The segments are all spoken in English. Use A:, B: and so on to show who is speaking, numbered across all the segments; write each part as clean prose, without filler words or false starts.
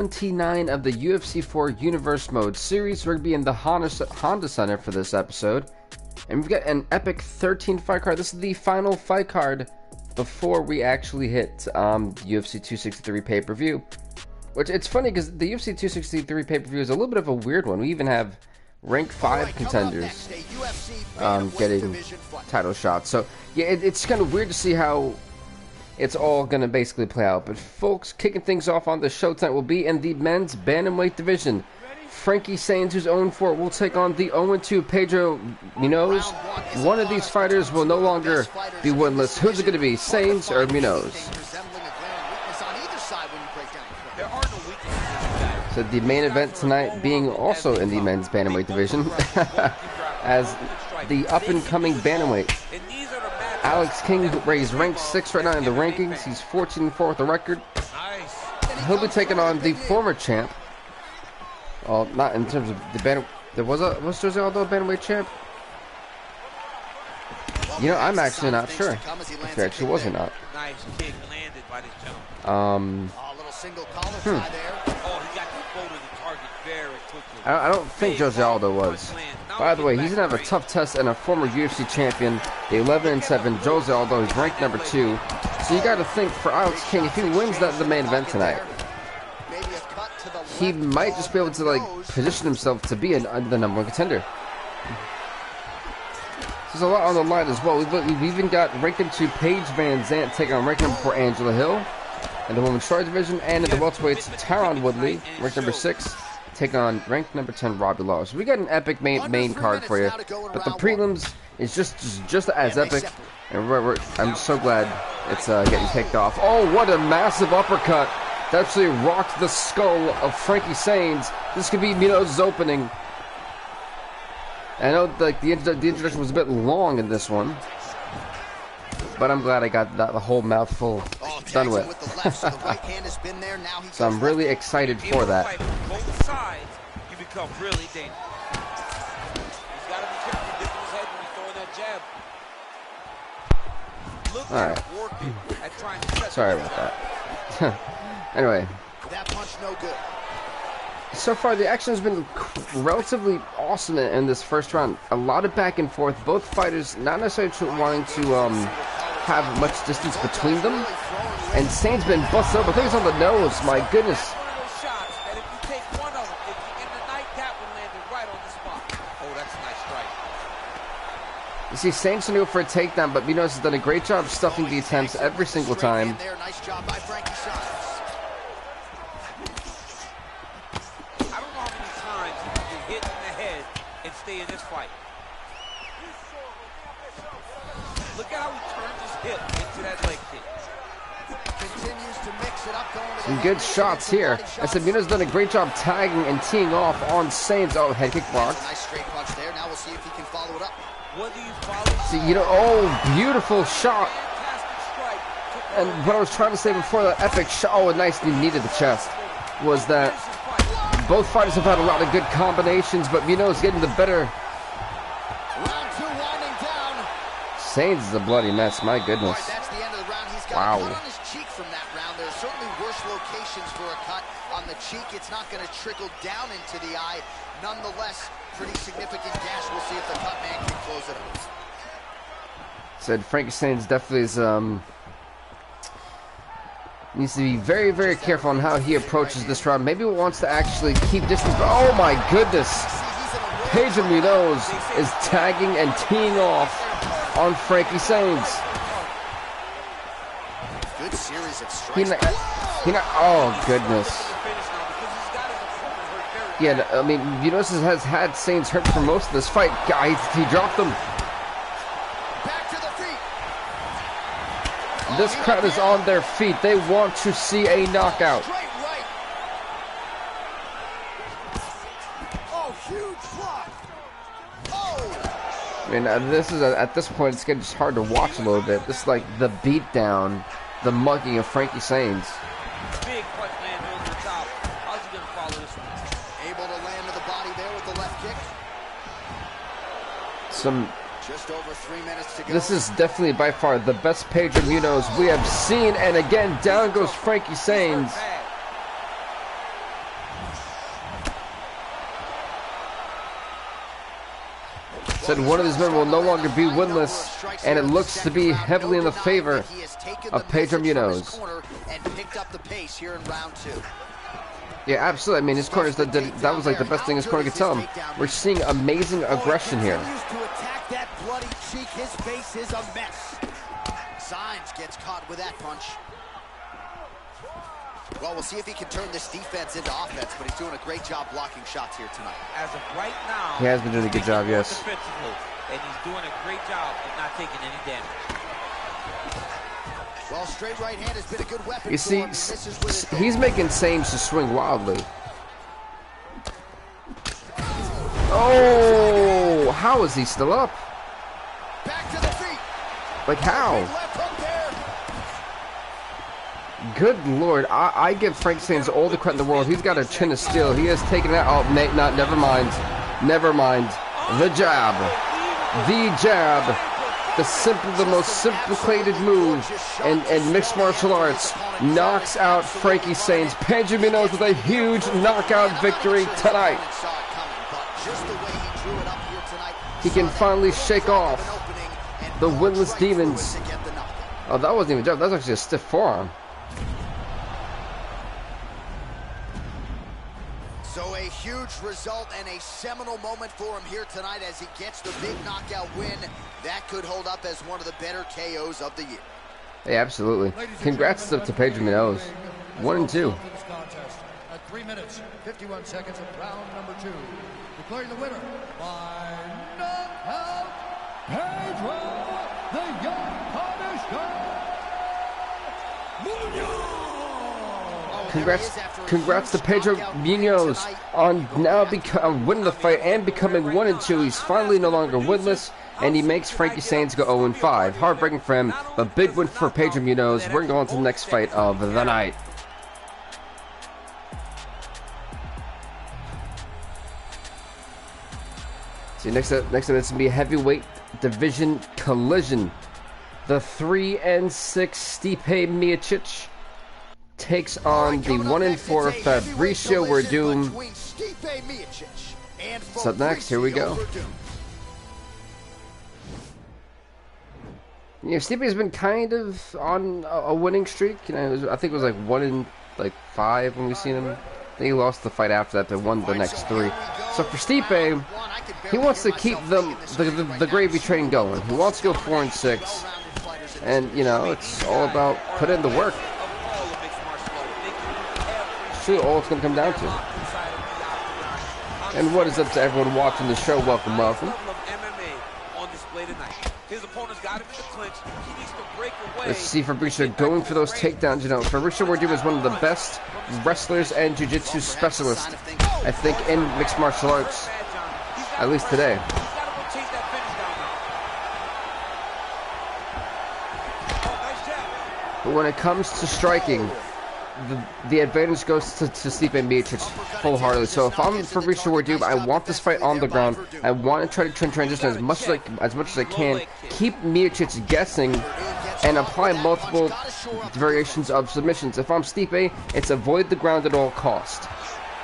A: 29 of the UFC 4 Universe Mode series. We're going to be in the Honda Center for this episode. And we've got an epic 13 fight card. This is the final fight card before we actually hit UFC 263 pay-per-view. Which, it's funny because the UFC 263 pay-per-view is a little bit of a weird one. We even have rank 5 contenders getting title shots. So, yeah, it's kind of weird to see how it's all going to basically play out. But, folks, kicking things off on the show tonight will be in the men's bantamweight division. Frankie Saenz, who's 0-4, will take on the 0-2 Pedro Munoz. One of these fighters will no longer be winless. Who's it going to be, Saenz or Munoz? So the main event tonight being also in the men's bantamweight division as the up-and-coming bantamweight. Alex King raised rank 6 right now in the rankings. He's 14-4 with the record. He'll be taking on the former champ. Well, not in terms of the bantamweight. Was Jose Aldo a bantamweight champ? You know, I'm actually not sure if he actually was or not. I don't think Jose Aldo was. By the way, he's gonna have a tough test and a former UFC champion, the 11-7 Jose Aldo. He's ranked number 2. So you got to think for Alex King, if he wins the main event tonight, he might just be able to position himself to be the #1 contender. There's a lot on the line as well. We've even got rank number 2 Paige Van Zant taking on rank number 4 Angela Hill in the women's strawweight division, and in the welterweights Tyron Woodley, rank number 6, taking on rank number 10 Robbie Lawler. So we got an epic main card for you, but the prelims is just as epic, and I'm so glad it's getting kicked off. Oh, what a massive uppercut! That absolutely rocked the skull of Frankie Saenz. This could be Munoz's opening. I know the introduction was a bit long in this one, but I'm glad I got the whole mouthful done with. So I'm really excited for that.
B: Both sides, you become really dangerous. He's got to be careful dipping his head when he's throwing that jab. Look at working at trying to set.
A: Sorry about that. Anyway,
B: that punch no good.
A: So far the action has been relatively awesome in this first round. A lot of back and forth. Both fighters not necessarily wanting to have much distance between them. And Saenz been busted up. I think it's on the nose. My goodness. You see, Saenz can go for a takedown, but Munoz has done a great job stuffing the attempts every single time.
B: Nice job by Frankie Saenz. I don't know how many times you can hit in the head and stay in this fight. Look at how he turns his hip into that leg kick. Continues to mix it up, going to
A: some good shots here. I said Munoz done a great job tagging and teeing off on Saenz. Oh, head kick blocked.
B: Nice straight punch there. Now we'll see if he can follow it up. What do you follow?
A: See, oh, beautiful shot. And what I was trying to say before that epic shot, a nice knee to the chest, was that both fighters have had a lot of good combinations, but Munoz getting the better.
B: Round 2 winding down.
A: Saenz is a bloody mess, my goodness.
B: Right, that's the end of the round. He's got
A: wow.
B: a cut on his cheek from that round. There's certainly worse locations for a cut on the cheek. It's not going to trickle down into the eye. Nonetheless, pretty significant gash. We'll see if the cut man can close it up.
A: Said Frankie Saenz definitely is needs to be very, very careful on how he approaches this round. Maybe he wants to actually keep distance. Oh my goodness! Pedro Munoz is tagging and teeing off on Frankie Saenz.
B: Good series of strikes.
A: Oh goodness. Yeah, I mean, Munoz has had Saenz hurt for most of this fight. Guys, he dropped them.
B: Back to the feet.
A: This crowd is on their feet. They want to see a knockout.
B: Right. Oh, huge block. Oh.
A: I mean, this is at this point, it's getting just hard to watch a little bit. This is like the beatdown, the mugging of Frankie Saenz.
B: Big punch land over the top. How's he gonna follow this one? Able to land to the body there with the left kick.
C: Just over 3 minutes to go.
A: This is definitely by far the best Pedro Munoz we have seen, and again down goes Frankie Saenz. said one of these men will no longer be winless, and it looks to be heavily in the favor of Pedro Munoz. Yeah, absolutely. I mean, his corners, that was like the best thing his corner could tell him. We're seeing amazing aggression here.
B: His face is a mess. Signs gets caught with that punch. Well, we'll see if he can turn this defense into offense, but he's doing a great job blocking shots here tonight.
D: As of right now,
A: he has been doing a good job, yes.
D: Defensively, and he's doing a great job of not taking any damage.
B: Well, straight right hand has been a good weapon.
A: You see, he's making Sames to swing wildly. Oh, how is he still up?
B: Back to the feet.
A: Like how? Good Lord, I give Frank Sames all the credit in the world. He's got a chin of steel. He has taken that. Oh, Nate, not. Never mind. Never mind. The jab. The jab. The most simplified move in mixed martial arts knocks out Frankie Sames. Pedro Munoz with a huge knockout victory tonight. He can finally shake off the winless demons. Oh, that wasn't even a jab. That was actually a stiff forearm.
B: So a huge result and a seminal moment for him here tonight as he gets the big knockout win. That could hold up as one of the better KOs of the year.
A: Hey, absolutely. Congrats to Pedro Munoz. 1-2.
E: At 3 minutes, 51 seconds of round number 2. Declaring the winner by knockout, Pedro, the young Cornish Munoz.
A: Congrats to Pedro Munoz on now winning the fight and becoming 1-2. He's finally no longer winless, and he makes Frankie Sames go 0-5. Heartbreaking for him, but big win for Pedro Munoz. We're going to the next fight of the night. See, next up, it's going to be a heavyweight division collision. The 3-6 Stipe Miocic takes on the 1-4 Fabricio Werdum. What's up next? Here we go. Yeah, Stipe has been kind of on a winning streak. You know, I think it was like 1-5 when we seen him. Then he lost the fight after that, but won the next 3. So for Stipe, he wants to keep the gravy train going. He wants to go 4-6, and you know, it's all about putting in the work. All it's going to come down to. And what is up to everyone watching the show? Welcome. Let's see Fabricio going for those takedowns. You know, Fabricio Werdum is one of the best wrestlers and jiu-jitsu specialists, I think, in mixed martial arts, at least today. But when it comes to striking, the advantage goes to Stipe Miocic full-heartedly. So if I'm Fabricio Werdum, I want this fight on the ground. I want to try to transition as much as I can. Keep Miocic guessing and apply multiple variations of submissions. If I'm Stipe, it's avoid the ground at all cost.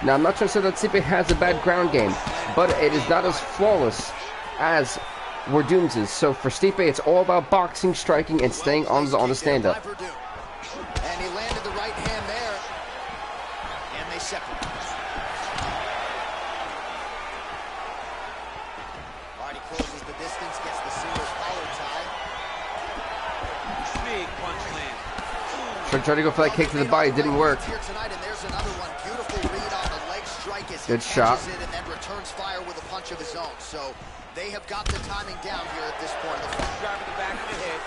A: Now, I'm not trying to say that Stipe has a bad ground game, but it is not as flawless as Werdum's is. So for Stipe, it's all about boxing, striking, and staying on the stand-up.
B: And he landed the right hand there, and they separate. Already closes the distance, gets the single collar tie.
D: Big punch land.
A: Tried to go for that kick to the body, didn't work.
B: Here tonight, and there's another one. Beautiful read on the leg strike as
A: good
B: he
A: shot.
B: It and then returns fire with a punch of his own. So they have got the timing down here at this point of the fight.
D: Driving the back of the head.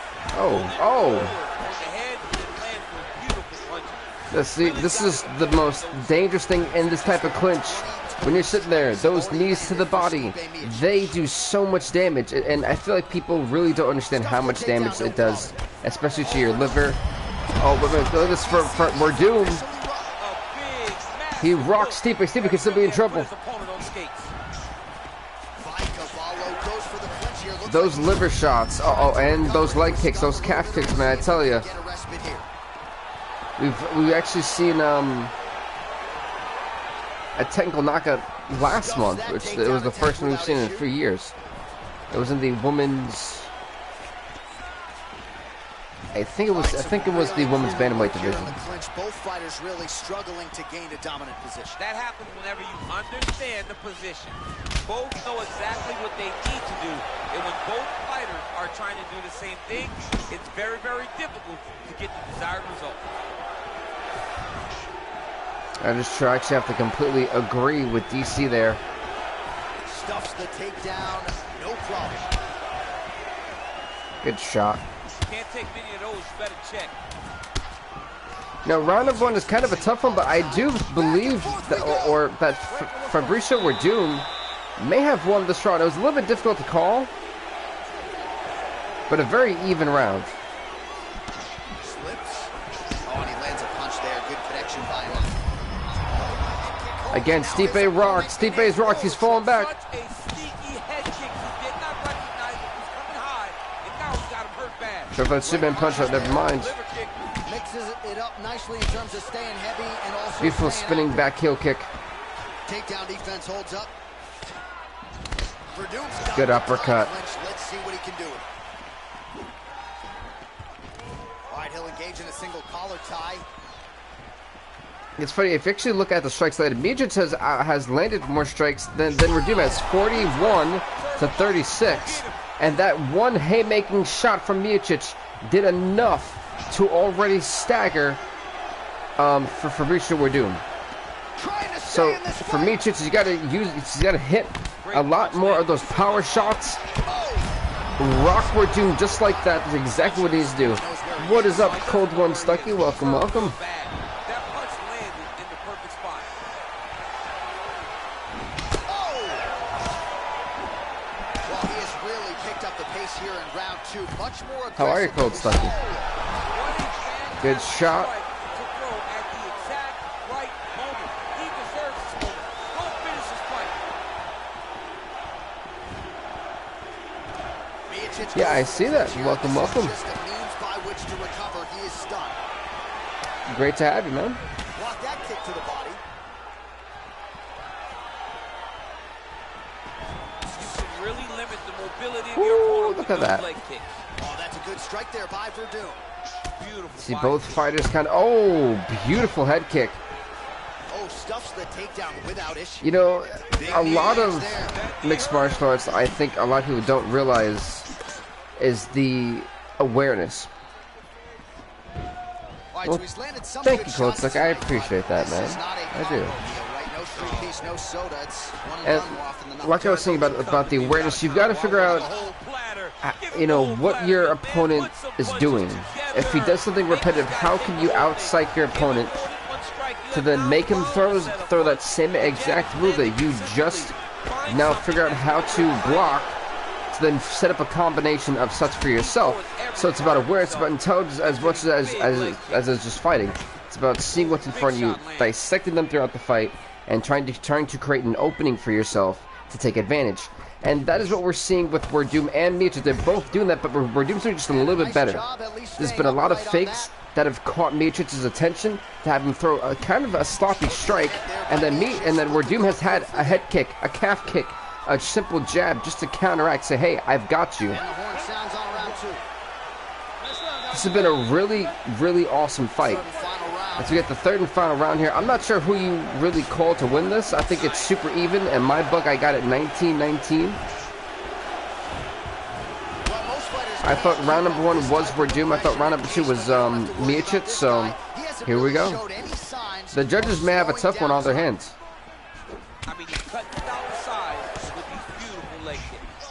A: See, this is the most dangerous thing in this type of clinch. When you're sitting there, those knees to the body, they do so much damage. And I feel like people really don't understand how much damage it does, especially to your liver. Oh, but look at this for Werdum. He rocks Stipe. Stipe could still be in trouble. Those liver shots, and those leg kicks, those calf kicks, man, I tell you. We've actually seen a technical knockout last month, which it was the first one we've seen in 3 years. It was in the women's. I think it was the women's bantamweight division.
B: Both fighters really struggling to gain a dominant position.
D: That happens whenever you understand the position. Both know exactly what they need to do, and when both fighters are trying to do the same thing, it's very, very difficult to get the desired result.
A: I just actually have to completely agree with DC there.
B: Stuffs the takedown, no problem.
A: Good shot.
D: Can't take many of those, you better check.
A: Now, round of one is kind of a tough one, but I do believe that, that Fabricio Werdum may have won this round. It was a little bit difficult to call, but a very even round.
B: Slips. Oh, and he lands a punch there. Good connection by him.
A: Again, Stipe rocked. Stipe's rocked. He's falling back.
D: Such a sneaky head kick. He did not recognize it was coming high, and now he's got him hurt bad.
A: So if that Superman punch out, never mind.
B: Mixes it up nicely in terms of staying heavy and also
A: Beautiful spinning back heel kick.
B: Takedown defense holds up.
A: Good uppercut.
B: Let's see what he can do. All right, he'll engage in a single collar tie.
A: It's funny, if you actually look at the strikes later, Miocic has landed more strikes than Werdum has, 41 to 36. And that one haymaking shot from Miocic did enough to already stagger for Fabricio Werdum. So for Miocic, you gotta hit a lot more of those power shots. Rock Werdum just like that is exactly what he needs to do. What is up, Cold One Stucky? Welcome, welcome.
D: That punch landed in the perfect spot.
B: Well, he has really picked up the pace here in round two. Much more aggressive.
A: How are you, Cold Stucky? Good shot.
D: To throw at the exact right moment. He deserves this moment. Go finish this fight.
A: Yeah, I see that. Welcome, welcome.
B: Just a means by which to recover. He is stunned.
A: Great to have you, man.
B: Block that kick to the body.
D: You can really limit the mobility of
A: Ooh,
D: your opponent
A: look
D: with
A: at that.
D: those leg kicks.
B: Oh, that's a good strike there by Werdum.
D: Beautiful.
A: See both fighters kind of. Oh, beautiful head kick.
B: Oh, stuffs the takedown without issue.
A: You know, a lot of mixed martial arts, I think a lot of people don't realize, is the awareness. Well, thank you, Coach. Like, I appreciate that, man. I do. And like I was saying about the awareness, you've got to figure out, you know, what your opponent is doing. If he does something repetitive, how can you out-psych your opponent to then make him throw that same exact move that you just now figure out how to block, to then set up a combination of such for yourself. So it's about awareness, it's about intelligence as much as just fighting. It's about seeing what's in front of you, dissecting them throughout the fight, and trying to create an opening for yourself to take advantage. And that is what we're seeing with Werdum and Miocic. They're both doing that, but Werdum's doing just a little bit better. There's been a lot of fakes that have caught Miocic's attention to have him throw a kind of a sloppy strike, and then Werdum has had a head kick, a calf kick, a simple jab just to counteract, say, hey, I've got you. This has been a really, really awesome fight. As we get the third and final round here, I'm not sure who you really called to win this. I think it's super even. In my book, I got it 19-19. I thought round number one was Werdum. I thought round number two was Miocic. So here we go. The judges may have a tough one on their hands.
D: I mean, he cut down the sides with these beautiful leg kicks.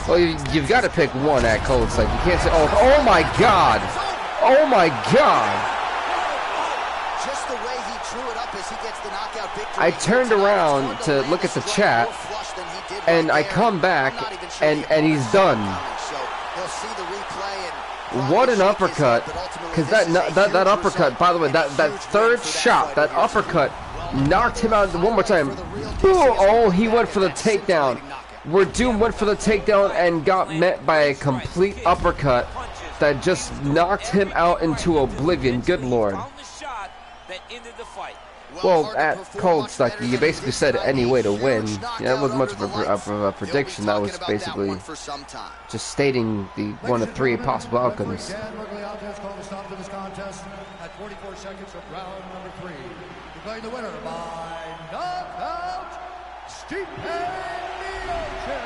A: Well, you've got to pick one at Cold. It's like you can't say, oh my God, oh my God.
B: Just the way he drew it up as he gets the knockout victory.
A: I turned around to look at the chat, and I come back, and he's done. What an uppercut! Because that uppercut, by the way, that third shot, that uppercut knocked him out one more time. Oh, he went for the takedown. Werdum went for the takedown and got met by a complete uppercut that just knocked him out into oblivion. Good Lord. Well, at Cold Stuck, you basically said any way to win. Yeah, that wasn't much of a prediction. That was basically just stating the 1 of 3 possible outcomes.
E: At 44 seconds of round number 3, declaring the winner by knockout, Stipe Miocic.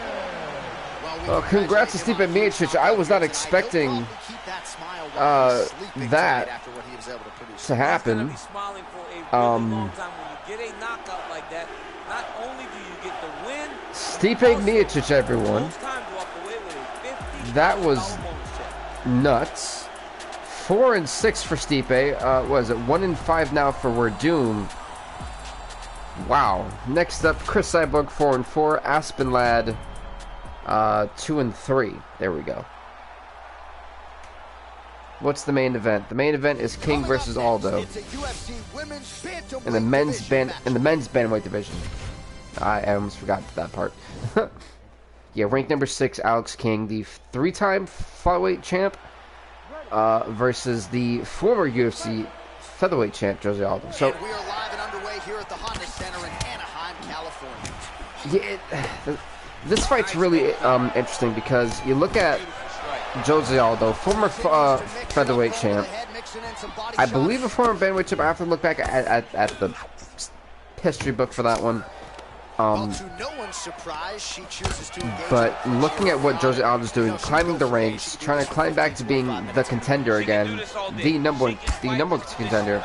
A: Well, congrats to Stipe Miocic. I was not expecting that to happen. Stipe Miocic, everyone. That was nuts. 4-6 for Stipe. Was it 1-5 now for Werdum? Wow. Next up, Chris Cyborg 4-4. Aspen Lad 2-3. There we go. What's the main event? The main event is King versus Aldo in the men's bantamweight division. I almost forgot that part. Yeah, ranked number 6, Alex King, the 3-time flyweight champ, versus the former UFC featherweight champ, Jose Aldo. So
B: we are live and underway here at the Honda Center in Anaheim, California.
A: Yeah, this fight's really interesting because you look at Jose Aldo, former featherweight champ. I believe a former bantamweight champ. I have to look back at the history book for that one. But looking at what Jose Aldo's doing, climbing the ranks, trying to climb back to being the contender again, the number one contender,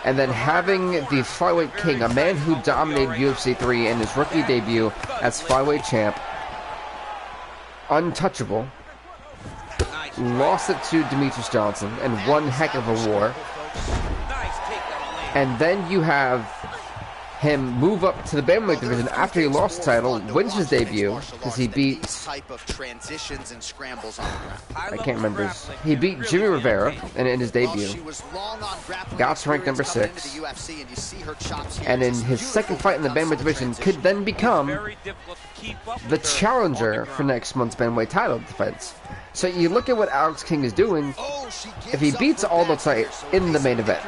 A: and then having the flyweight king, a man who dominated UFC 3 in his rookie debut as flyweight champ, untouchable, lost it to Demetrius Johnson in one heck of a war, and then you have him move up to the bantamweight division after he lost the title, wins his debut because he beat I can't remember he beat Jimmy Rivera in his debut, got to rank number 6, and in his second fight in the bantamweight division could then become the challenger for next month's bantamweight title defense. So you look at what Alex King is doing. If he beats Aldo tonight in the main event,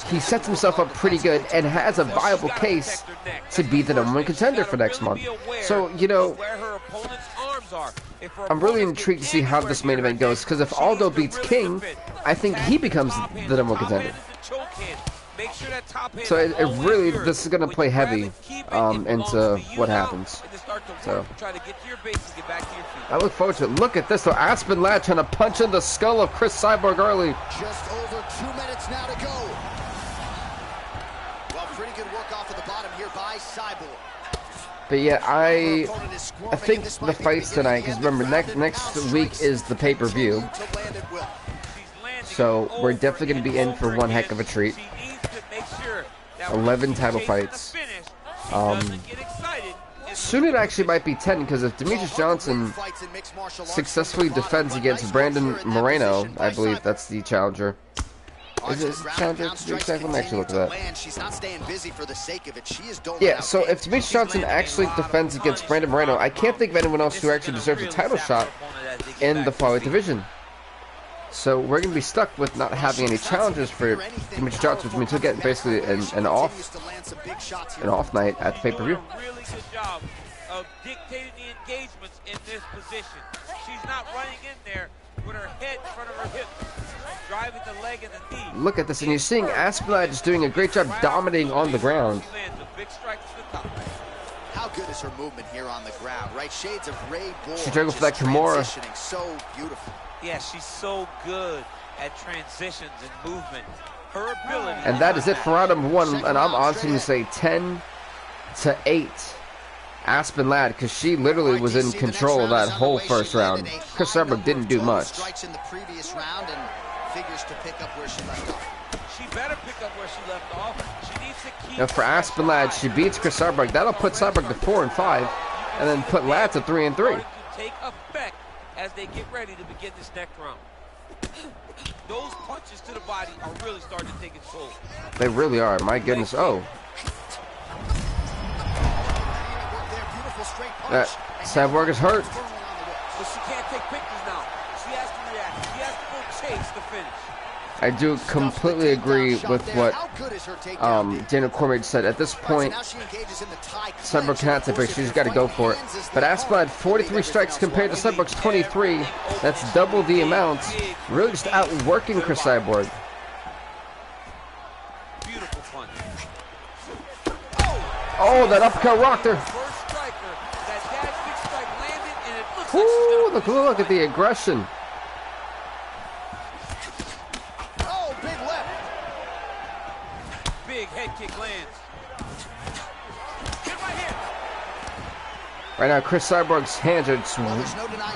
A: he sets himself up pretty good and has a viable case to be the number 1 contender for next month. So, you know, I'm really intrigued to see how this main event goes, because if Aldo beats King, I think he becomes the number 1 contender. So it really, this is going to play heavy into what happens. So I look forward to it. Look at this, though. Aspen Lad trying to punch in the skull of Chris Cyborg early.
B: Just over 2 minutes now to go. Well, pretty good work off of the bottom here by Cyborg.
A: But yeah, I think the fights tonight, because remember, next week is the pay-per-view. So we're definitely going to be in for one heck of a treat. 11 title fights. Soon it actually might be 10, because if Demetrius Johnson successfully defends against Brandon Moreno, I believe that's the challenger. Is it a challenger to be exact? Let me actually look at that. Yeah, so if Demetrius Johnson actually defends against Brandon Moreno, I can't think of anyone else who actually deserves a title shot in the flyweight division. So we're going to be stuck with not having any challenges for Demetrius Johnson, which means he'll get basically an off night at the pay-per-view.
D: Really good job of dictating the engagements in this position. She's not running in there with her head in front of her hip, driving the leg and the knee.
A: Look at this, and you're seeing Aspen just doing a great job dominating on the ground.
B: How good is her movement here on the ground, right? Shades of Ray Bull.
A: She juggled for that Kimura.
B: So beautiful.
D: Yeah, she's so good at transitions and movement. Her ability.
A: And that is it for round number 1. And I'm honestly going to say 10-8. Aspen Ladd, because she literally was in control of that whole first round. Chris Cyborg didn't do much.
B: Strikes in the previous round and figures to pick up where she left off.
D: She better pick up where she left off. She needs to keep.
A: Now for Aspen Ladd, she beats Chris Cyborg. That'll put Cyborg to 4-5, and then put Ladd to 3-3.
D: Take effect as they get ready to begin this next round. Those punches to the body are really starting to take its toll.
A: They really are. My goodness. Oh. Cyborg is hurt.
D: But she can't take pictures now. She has to react. She has to go chase the finish.
A: I do completely agree with what Daniel Cormier said. At this point, Cyborg cannot take breaks. She's got to go for it. But Aspen had 43 strikes compared to Cyborg's 23. That's double the amount. Really just outworking Chris Cyborg. Oh, that uppercut rocked her. Ooh, look at the aggression.
B: Oh, big left.
D: Big head kick lands. Get right here.
A: Right now, Chris Cyborg's hands are just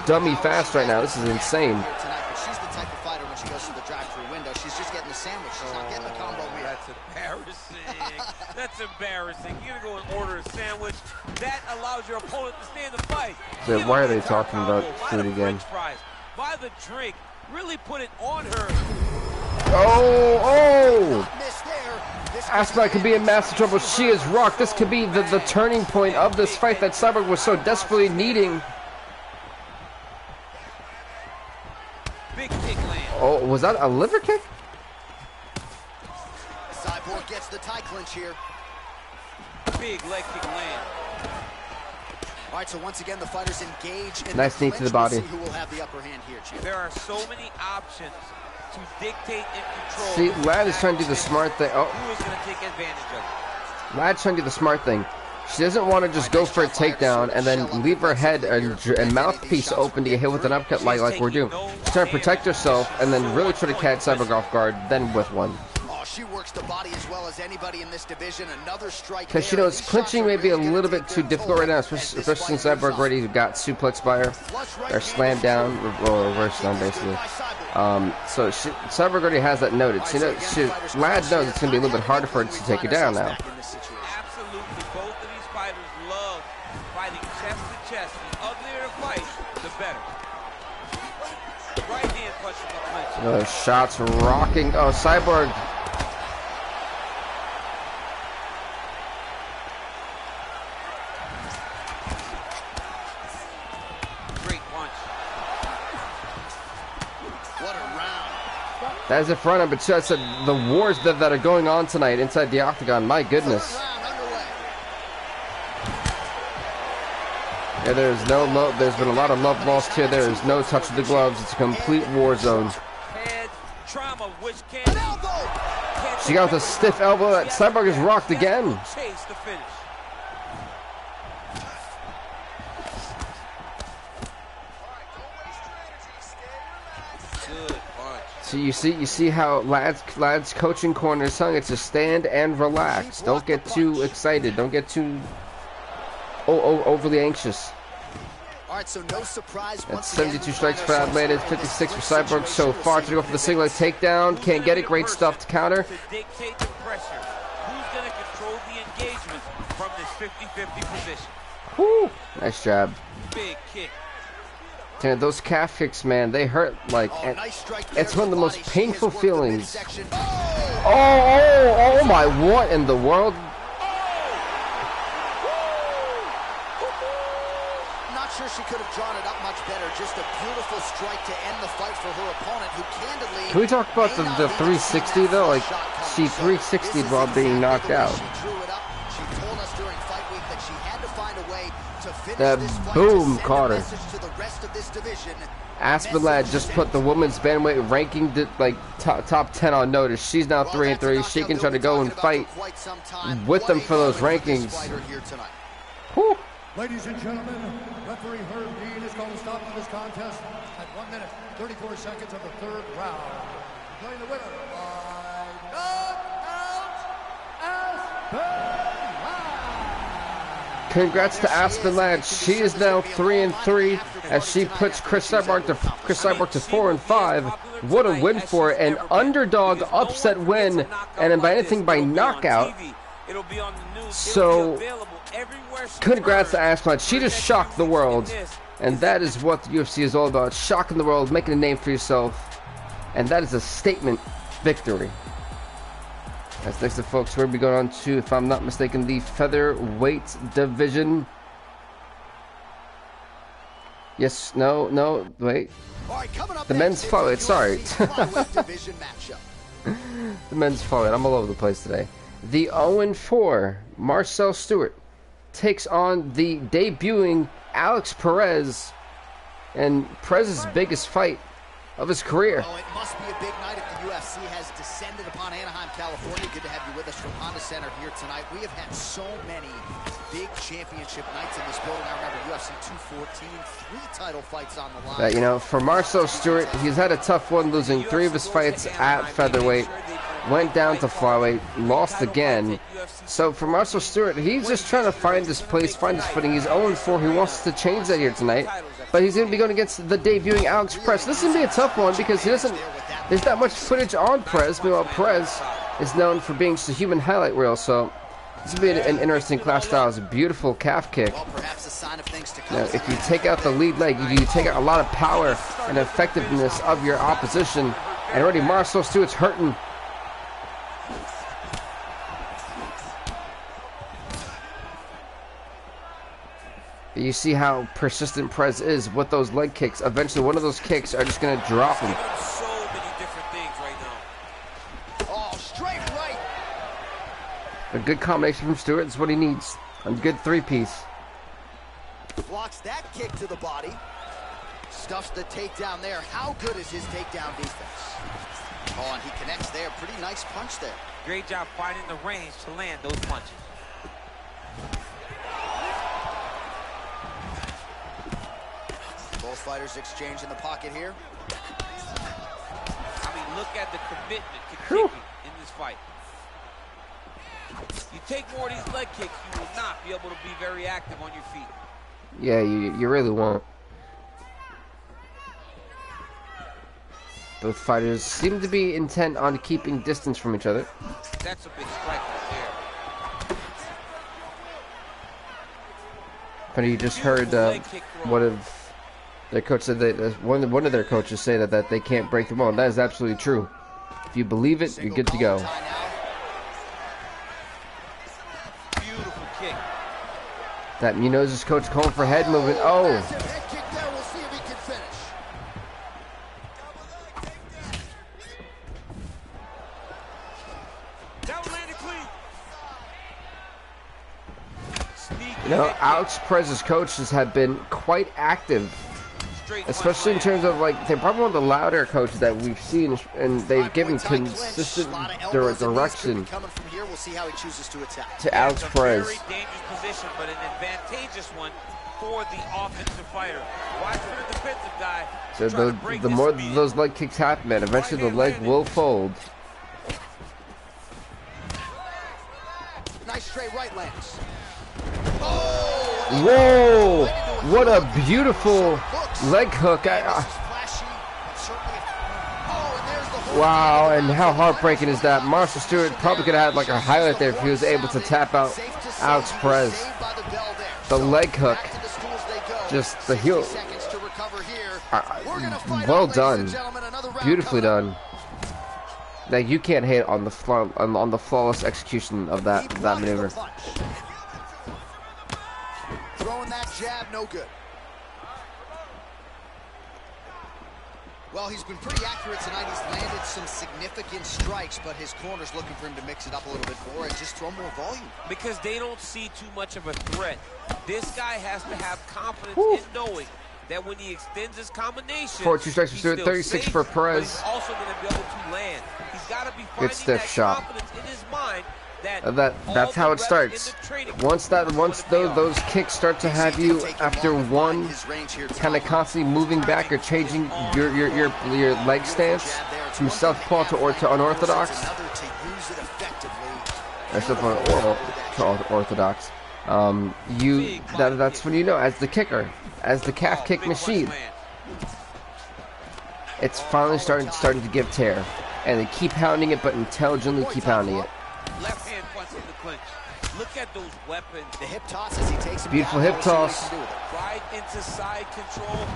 A: dummy fast right now. This is insane.
B: She's the type of fighter when she goes through the drive-through window. She's just getting the sandwich. She's not getting the combo meal.
D: That's embarrassing. That's embarrassing. You're gonna go and order a sandwich. That allows your opponent to stay in the fight.
A: So why are they talking about food again?
D: Buy the drink. Really put it on her.
A: Oh! Aspen could be in massive trouble. She is rocked. This could be the turning point of this fight that Cyborg was so desperately needing.
D: Big kick land.
A: Oh, was that a liver kick?
B: Cyborg gets the tie clinch here.
D: Big leg kick land.
B: All right, so once again, the fighters engage in
A: nice knee to the body.
B: Who will have the upper hand here, Chief?
D: There are so many options to dictate and control.
A: See, Lad is trying to do the smart thing. Oh,
D: who is going to take advantage of it?
A: Lad's trying to do the smart thing. She doesn't want to just go for a takedown and then leave her head and mouthpiece open to get hit with an uppercut like we're doing. She's trying to protect herself and then really try to catch Cyborg off guard, then with one.
B: She works the body as well as anybody in this division. Another strike.
A: Because she knows clinching may be a little bit too difficult right now, especially since Cyborg already got suplexed by her, or slammed down, or reversed down basically. So Cyborg already has that noted. Lad knows it's going to be a little bit harder for her to take her down now.
D: Absolutely, both of these fighters love fighting chest to chest. The uglier the fight, the better. Right hand punch from the clinch.
A: Shots rocking. Oh, Cyborg. That is in front of him, but just the wars that are going on tonight inside the octagon. My goodness. Yeah, there's no love. There's been a lot of love lost here. There is no touch of the gloves. It's a complete war zone. She got with a stiff elbow. That Cyborg is rocked again. So you see how Lad's coaching corner is telling it to stand and relax. Don't get too excited. Don't get too overly anxious.
B: All right, so no surprise.
A: That's 72 strikes for Atlanta, 56 for Cyborg so far. To go for the single leg takedown. Can't get it. Great stuff to counter.
D: To dictate the pressure. Who's going to control the engagement from this 50-50 position?
A: Whoo! Nice jab.
D: Big kick.
A: Dude, those calf kicks, man, they hurt like. It's one of the most painful feelings. Oh my! What in the world?
B: Not sure she could have drawn it up much better. Just a beautiful strike to end the fight for her opponent, who candidly.
A: Can we talk about the 360 though? Like she 360'd while being knocked out.
B: She drew it up. She told us during fight week that she had to find a way to finish
A: that
B: this fight,
A: boom
B: to
A: caught her.
B: to the rest of this division.
A: Aspen Lad just put the women's bantamweight ranking like top 10 on notice. She's now 3-3. She can try to go and fight with them for those rankings. Whew.
E: Ladies and gentlemen, referee Herb Dean is going to stop this contest at 1 minute, 34 seconds of the third round. Declaring the winner by knockout, Aspen.
A: Congrats to Aspen Lad. She is now 3-3 as she puts Chris Cyborg to 4-5. What a win for her. An underdog upset win, and by anything by knockout. So congrats to Aspen Lad. She just shocked the world, and that is what the UFC is all about. Shocking the world, making a name for yourself, and that is a statement victory. That's next up, folks. We're going to be going on to, if I'm not mistaken, the featherweight division. Yes, no, wait.
B: All right, coming up
A: the men's flyweight, sorry.
B: division matchup.
A: The men's flyweight. I'm all over the place today. The 0-4 Marcel Stewart takes on the debuting Alex Perez, and Perez's biggest fight of his career.
B: Oh, it must be a big night if the UFC has descended upon Anaheim, California. Good to have you with us from Honda Center here tonight. We have had so many big championship nights in this building. I remember UFC 214, 3 title fights on the line.
A: You know, for Marcel Stewart, he's had a tough one, losing 3 of his fights at featherweight. Went down to flyweight, lost again. So for Marcel Stewart, he's just trying to find his place, find his footing. He's 0-4. He wants to change that here tonight. But he's going to be going against the debuting Alex Perez. This is going to be a tough one because there's that much footage on Perez. Meanwhile, Perez is known for being just a human highlight reel. So this will be an interesting class style. It's a beautiful calf kick. Now, if you take out the lead leg, you take out a lot of power and effectiveness of your opposition. And already Marcel Stewart's hurting. You see how persistent Perez is with those leg kicks. Eventually, one of those kicks are just going to drop him.
D: So many different things right now.
B: Oh, straight right.
A: A good combination from Stewart is what he needs. A good 3-piece.
B: Blocks that kick to the body. Stuffs the takedown there. How good is his takedown defense? Oh, and he connects there. Pretty nice punch there.
D: Great job finding the range to land those punches.
B: Both fighters exchange in the pocket here.
D: I mean, look at the commitment to kicking in this fight. You take more of these leg kicks, you will not be able to be very active on your feet.
A: Yeah, you really won't. Both fighters seem to be intent on keeping distance from each other.
D: That's a big strike right there.
A: But you just heard one of their coach said that one of their coaches say that they can't break the wall. And that is absolutely true. If you believe it, you're good to go.
D: Beautiful kick.
A: That Munoz's coach calling for head movement. Oh.
B: Head kick there. We'll see if he can finish.
D: That one landed clean.
A: You know, Alex Perez's coaches have been quite active, especially in terms of, like, they're probably one of the louder coaches that we've seen, and they've given consistent direction to Alex Perez.
D: Very dangerous position, but an advantageous one for the offensive fighter. Watch for the defensive guy.
A: So the more those leg kicks happen, man, eventually the leg will fold.
B: Nice straight right lands.
A: Whoa! What a beautiful leg hook. Wow, and how heartbreaking is that? Marcel Stewart probably could have had like a highlight there if he was able to tap out Alex Perez. The leg hook. Just the heel. Well done. Beautifully done. Like, you can't hate on the flawless execution of that maneuver.
B: Throwing that jab, no good. Well, he's been pretty accurate tonight. He's landed some significant strikes, but his corner's looking for him to mix it up a little bit more and just throw more volume.
D: Because they don't see too much of a threat. This guy has to have confidence in knowing that when he extends his combination,
A: 4-2 strikes for Stewart, 36 for Perez.
D: He's also going to be able to land. He's got to be finding
A: Good stiff
D: that
A: shot.
D: confidence in his mind.
A: That's how it starts. Once those kicks start to have you after one, kind of constantly moving back or changing your leg stance from southpaw to unorthodox. Orthodox. That's when you know, as the kicker, as the calf kick machine, it's finally starting to give tear, and they keep pounding it, but intelligently keep pounding it.
D: Left hand punch in the clinch. Look at those weapons.
B: The hip toss as he takes him
A: beautiful
B: down.
A: Hip toss.
D: Right into side control.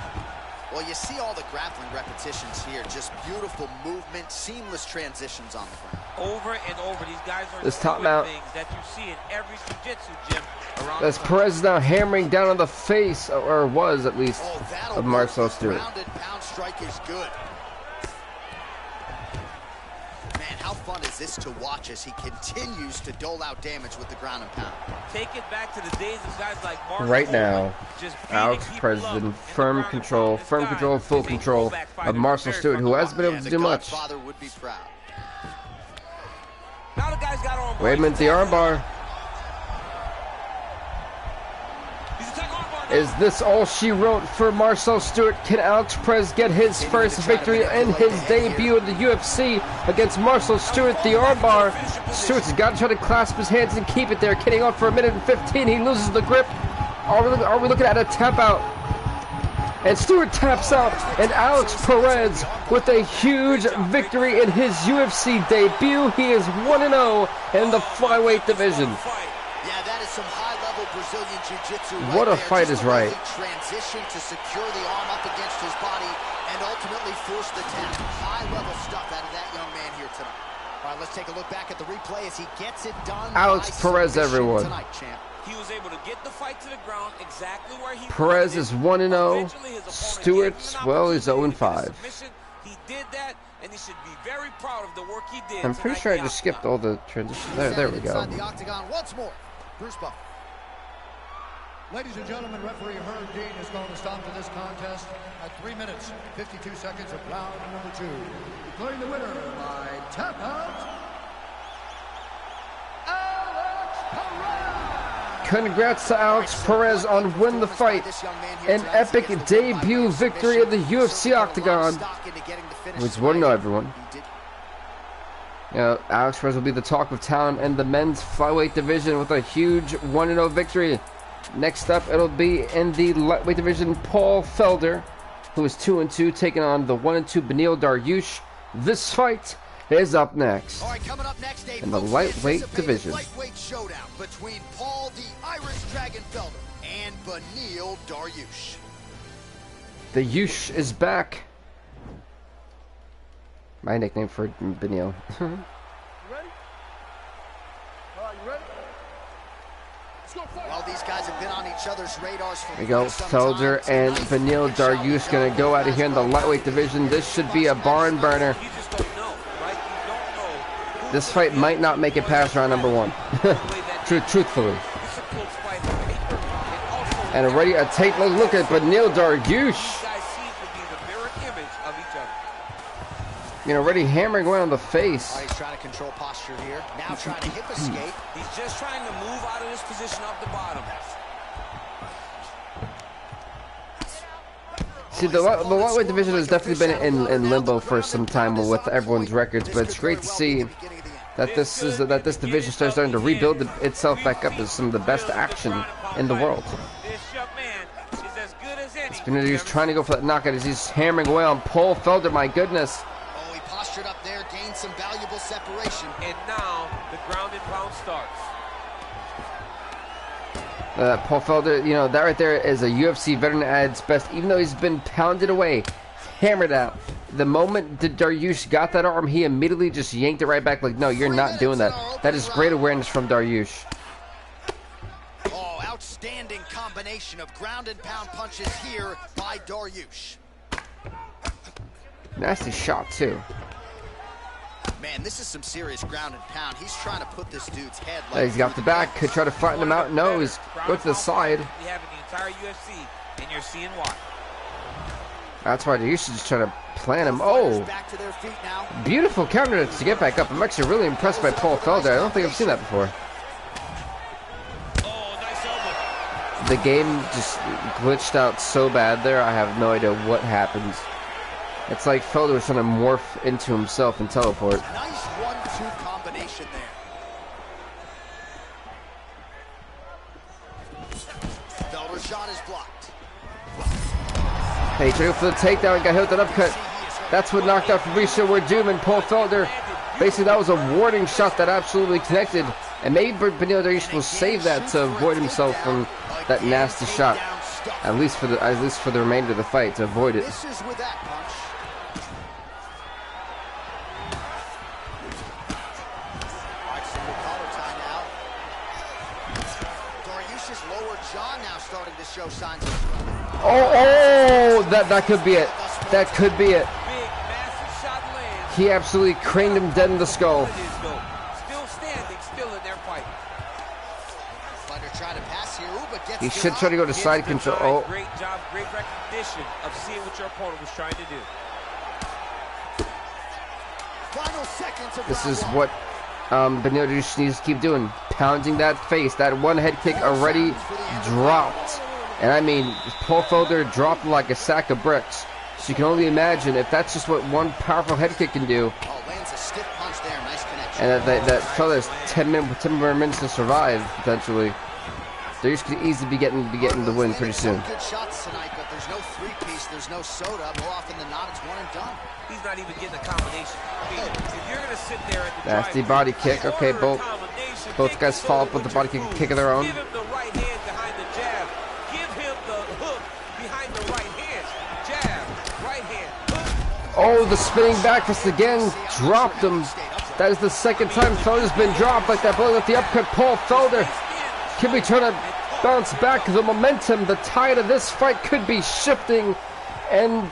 B: Well, you see all the grappling repetitions here. Just beautiful movement, seamless transitions on the ground.
D: Over and over. These guys are
A: this top
D: doing
A: mount
D: things that you see in every jiu-jitsu gym around.
A: As Perez is now hammering down on the face, or was at least, of Marcel Stewart.
B: Rounded pound strike is good. Man, fun is this to watch as he continues to dole out damage with the ground and pound.
D: Take it back to the days of guys like Mark.
A: Right now, Alex Perez is in firm control, full control of Marcel Stewart, who hasn't been able to do much.
B: Would be proud.
D: Now the guy's got arm.
A: Wait a minute, the armbar. Is this all she wrote for Marcel Stewart? Can Alex Perez get his first victory in his debut in the UFC against Marcel Stewart? The armbar. Stewart's got to try to clasp his hands and keep it there. Kidding on for a minute and 15. He loses the grip. Are we looking at a tap out? And Stewart taps out. And Alex Perez with a huge victory in his UFC debut. He is 1-0 in the flyweight division.
B: Yeah, that is some high-level Brazilian jiu-jitsu.
A: What a fight is right.
B: Transition to secure the arm up against his body and ultimately force the tap. High-level stuff out of that young man here tonight. All right, let's take a look back at the replay as he gets it done.
A: Alex Perez, everyone.
B: Tonight, champ.
D: He was able to get the fight to the ground exactly where he
A: Perez is 1-0. Stewart, well, he's 0-5.
D: He did that, and he should be very proud of the work he did.
A: I'm pretty sure I just skipped all the transitions. There we go.
B: Inside the octagon once more. Bruce Buff.
E: Ladies and gentlemen, referee Herb Dean is going to stop to this contest at 3 minutes, 52 seconds of round number 2. Declaring the winner by tap out, Alex Perez!
A: Congrats to Alex Perez on win the fight. An epic debut victory in the UFC octagon. It's 1-0, everyone. Alex Perez will be the talk of town in the men's flyweight division with a huge 1-0 victory. Next up, it'll be in the lightweight division, Paul Felder, who is 2-2, taking on the 1-2 Beneil Dariush. This fight is up next.
B: All right, coming up next,
A: in the lightweight division.
B: Lightweight showdown between Paul the Irish Dragon Felder and Beneil Dariush.
A: The Yush is back. My nickname for Beneil.
E: You ready? All right, you ready? Let's go fight.
B: Well, these guys have been on each other's radars for
A: There we go. Felder and Beneil Dariush going to go out of here in the lightweight division. This should be a barn burner. This fight might not make it past round number 1. Truthfully. And already a take look at Beneil Dariush. Already hammering away on the face.
B: He's trying to control posture here. Now trying to hip escape.
D: He's just trying to move out of this position off the bottom.
A: See, the lightweight division has definitely been in limbo for some time with everyone's records, but it's great to see that this division starts starting to rebuild itself back up as some of the best action in the world. He's trying to go for that knockout as he's hammering away on Paul Felder. My goodness.
B: Up there, gained some valuable separation.
D: And now the ground and pound starts.
A: Paul Felder, that right there is a UFC veteran at its best. Even though he's been pounded away, hammered out. The moment that Dariush got that arm, he immediately just yanked it right back. Like, no, you're not doing that. That is great awareness from Dariush.
B: Oh, outstanding combination of ground and pound punches here by Dariush.
A: Nasty shot too.
B: Man, this is some serious ground and pound. He's trying to put this dude's head.
A: He's got the back. Could try to flatten him out. No, he's go to the side.
D: We have the entire UFC, and you're seeing why.
A: That's why you should just try to plant him. Oh, beautiful counter to get back up. I'm actually really impressed by Paul Felder. I don't think I've seen that before. The game just glitched out so bad there. I have no idea what happened. It's like Felder was trying to morph into himself and teleport.
B: Nice 1-2 combination there. Felder's shot is blocked.
A: Hey, tried for the takedown, got hit with an uppercut. That's what knocked out Fabricio Werdum and Paul Felder. Basically, that was a warding shot that absolutely connected. And maybe Beneil Dariush will save that to avoid himself from that nasty shot. At least for the remainder of the fight, to avoid it.
B: This is with that punch. Show signs of
A: oh, that could be it. That could be it. He absolutely craned him dead in the skull.
D: Still standing, still in their fight.
B: Trying to pass here. Ooh, but gets
A: He should try to go to side control. Oh.
D: Great job, great recognition of seeing what your opponent was trying to do.
B: Final seconds of
A: This
B: round
A: is
B: one.
A: what Benito needs to keep doing. Pounding that face. That one head kick already dropped. And I mean, Paul Felder dropped like a sack of bricks. So you can only imagine if that's just what one powerful head kick can do.
B: Oh, lands a stiff punch there. Nice connection.
A: And that Felder's 10 more minutes to survive, potentially. They're just going to easily be getting the win pretty soon.
B: Good shots tonight, but there's no three-piece, there's no soda. More often than not, it's one and done.
D: He's not even getting a combination. I mean, if you're going to sit there at the
A: Nasty body kick. Okay, both guys follow up with the body kick of their own.
D: Give him the right hand behind the jab. Give him the hook behind the right hand. Jab, right hand, hook.
A: Oh, the spinning back fist again. Dropped him. That is the second time Felder's been dropped like that. Blowing up the uppercut. Paul Felder. Can we try to bounce back? The momentum, the tide of this fight could be shifting in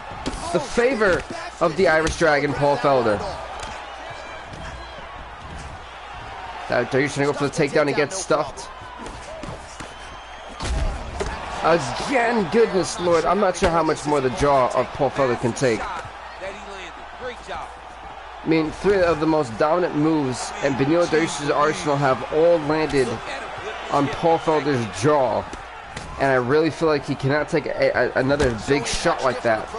A: the favor of the Irish Dragon, Paul Felder. Darius trying to go for the takedown and get stuffed. Again, goodness Lord, I'm not sure how much more the jaw of Paul Felder can take. I mean, 3 of the most dominant moves in Benito Darius' arsenal have all landed on Paul Felder's jaw, and I really feel like he cannot take another big shot like that.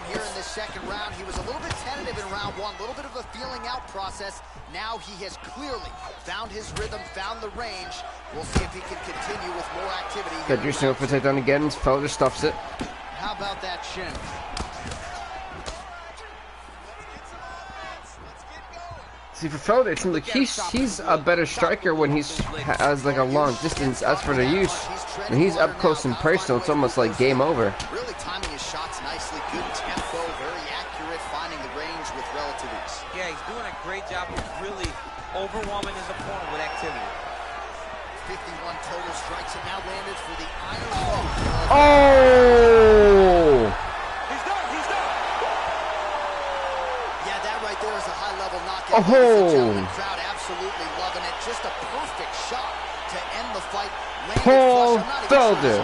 B: Here in this second round, he was a little bit tentative in round one, a little bit of a feeling out process. Now he has clearly found his rhythm, found the range. We'll see if he can continue with more activity.
A: Darius going for takedown again. Felder stuffs it.
B: How about that shin?
A: See, for Felder, it seems like he's a better striker when he's has like a long distance. As for Darius, when he's up close and personal, it's almost like game over.
B: Really timing his shots nicely, good tempo, very accurate, finding the range with relative ease.
D: Yeah, he's doing a great job of really overwhelming his opponent with activity.
B: 51 total strikes have now landed for the Iron.
A: Oh!
D: He's done, he's done.
B: Yeah, that right there is a high-level knockout.
A: Oh!
B: The crowd absolutely loving it. Just a perfect shot to end the fight.
A: Paul Felder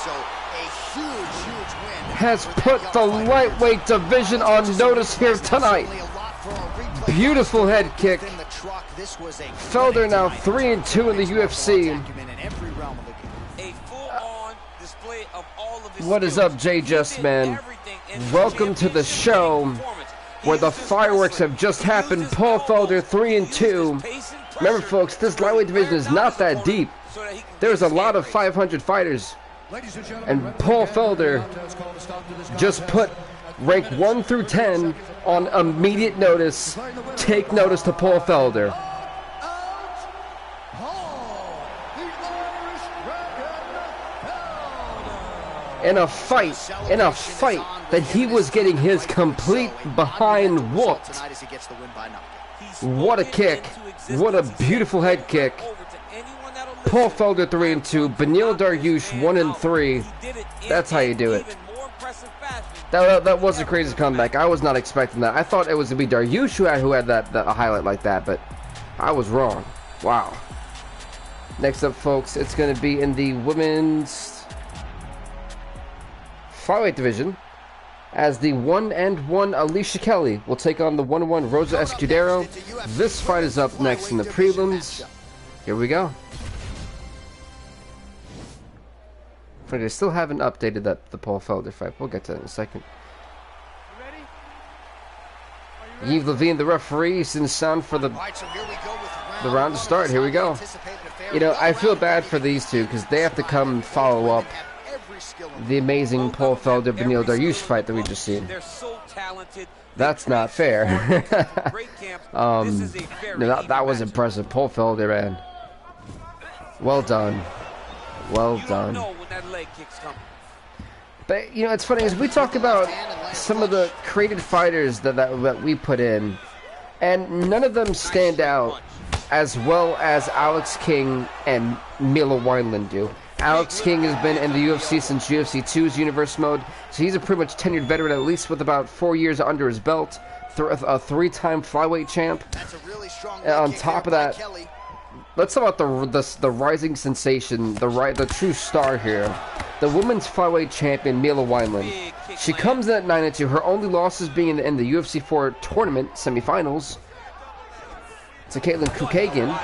B: So a huge win
A: has put the lightweight division on notice here tonight. Beautiful head kick. Felder now 3-2 in the UFC. What is up, J Just Man? Welcome to the show where the fireworks have just happened. Paul Felder 3-2. Remember, folks, this lightweight division is not that deep. There's a lot of 500 fighters. And Paul Felder just put rank 1 through 10 on immediate notice. Take notice to Paul Felder. In a fight that he was getting his complete behind whooped. What a kick. What a beautiful head kick. Paul Felder 3-2. Benil Dariush 1-3. That's how you do it. That was a crazy comeback. I was not expecting that. I thought it was going to be Dariush who had that highlight like that, but I was wrong. Wow. Next up, folks, it's going to be in the women's flyweight division, as the 1-1 Alicia Kelly will take on the 1-1 Rosa Escudero. This fight is up next in the prelims. Here we go. But I still haven't updated the Paul Felder fight. We'll get to that in a second. Yves Levine, the referee, is in sound for the round to start. Here we go. You know, I feel bad for these two because they have to come follow up the amazing Paul Felder Benil Dariush fight that we just seen. That's not fair. No, that was impressive. Paul Felder, man. Well done. Well done. But you know, it's funny as we talk about some of the created fighters that we put in, and none of them stand out as well as Alex King and Mila Weinland do. Alex King has been in the UFC since UFC 2's Universe Mode, so he's a pretty much tenured veteran, at least with about 4 years under his belt. a three-time flyweight champ.
B: That's a really strong
A: And on
B: kick
A: top of
B: there by
A: that,
B: Kelly.
A: let's talk about the rising sensation, the true star here, the women's flyweight champion Mila Weinland. She comes in at 9-2. Her only losses being in the UFC 4 tournament semifinals to Caitlin Kukagan.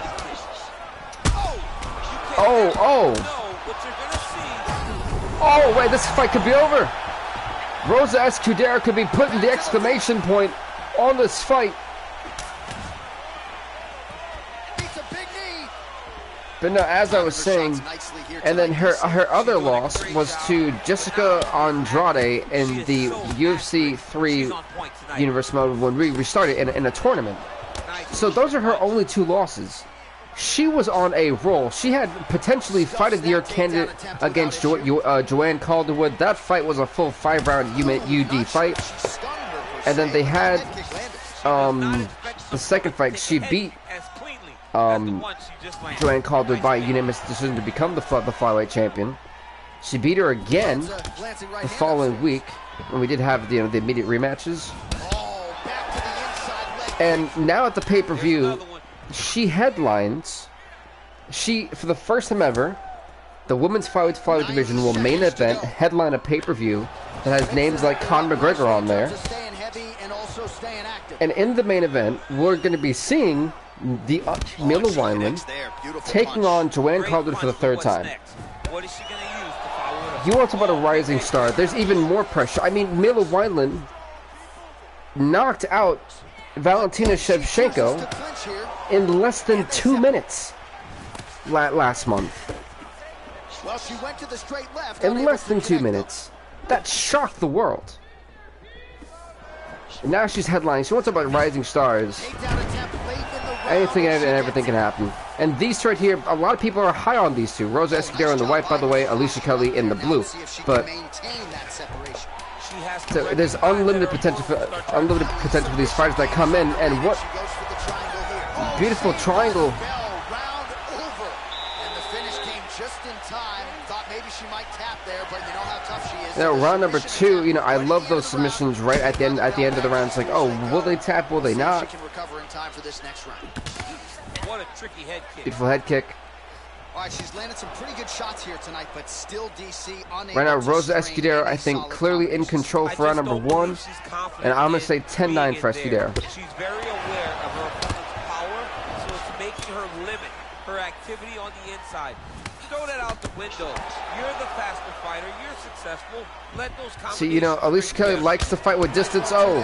A: Oh, wait, this fight could be over. Rosa Escudero could be putting the exclamation point on this fight. But no, as I was saying, and then her other loss was to Jessica Andrade in the UFC 3 Universe mode when we restarted in a tournament. So those are her only 2 losses. She was on a roll. She had potentially fight of the year candidate against Joanne Calderwood. That fight was a full 5-round UD fight. And then they had the second fight. She beat Joanne Calderwood by unanimous decision to become the flyweight champion. She beat her again the following week when we did have the immediate rematches. And now at the pay-per-view, she headlines. For the first time ever, the women's flyweight division will main event headline a pay-per-view that has names like Conor McGregor on there. And in the main event, we're going to be seeing the Mila Weinland taking on Joanne Calderwood for the 3rd time. You want to talk about a rising star? There's even more pressure. I mean, Mila Weinland knocked out Valentina Shevchenko in less than 2 minutes last month. In less than 2 minutes. That shocked the world. And now she's headlining. She wants to talk about rising stars. Anything and everything can happen. And these two right here, a lot of people are high on these two. Rosa Escudero in the white, by the way, Alicia Kelly in the blue. But so there's unlimited potential for these fighters that come in. And what beautiful triangle. Round number 2, I love those submissions right at the end of the round. It's like, oh, will they tap? Will they not?
D: What a tricky head kick.
A: Beautiful head kick.
B: All right, she's landed some pretty good shots here tonight, but still DC unable.
A: Right now, Rosa Escudero, I think, clearly in control for round number 1, and I'm gonna say 10-9 for Escudero.
D: She's very aware of her opponent's power, so it's making her limit her activity on the inside. Throw that out the window. You're the faster fighter. You're successful. Let those
A: see, Alicia Kelly likes to fight with distance. Oh,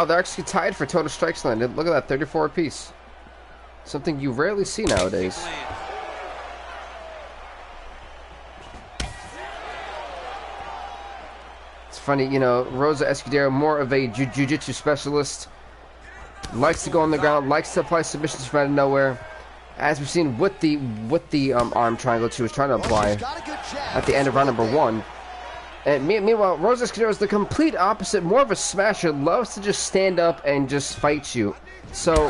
A: they're actually tied for total strikes landed. Look at that, 34 apiece. Something you rarely see nowadays. It's funny, Rosa Escudero, more of a jiu-jitsu specialist. Likes to go on the ground. Likes to apply submissions from out of nowhere. As we've seen with the arm triangle she was trying to apply at the end of round number 1. And meanwhile, Rosa Escudero is the complete opposite, more of a smasher, loves to just stand up and just fight you. So,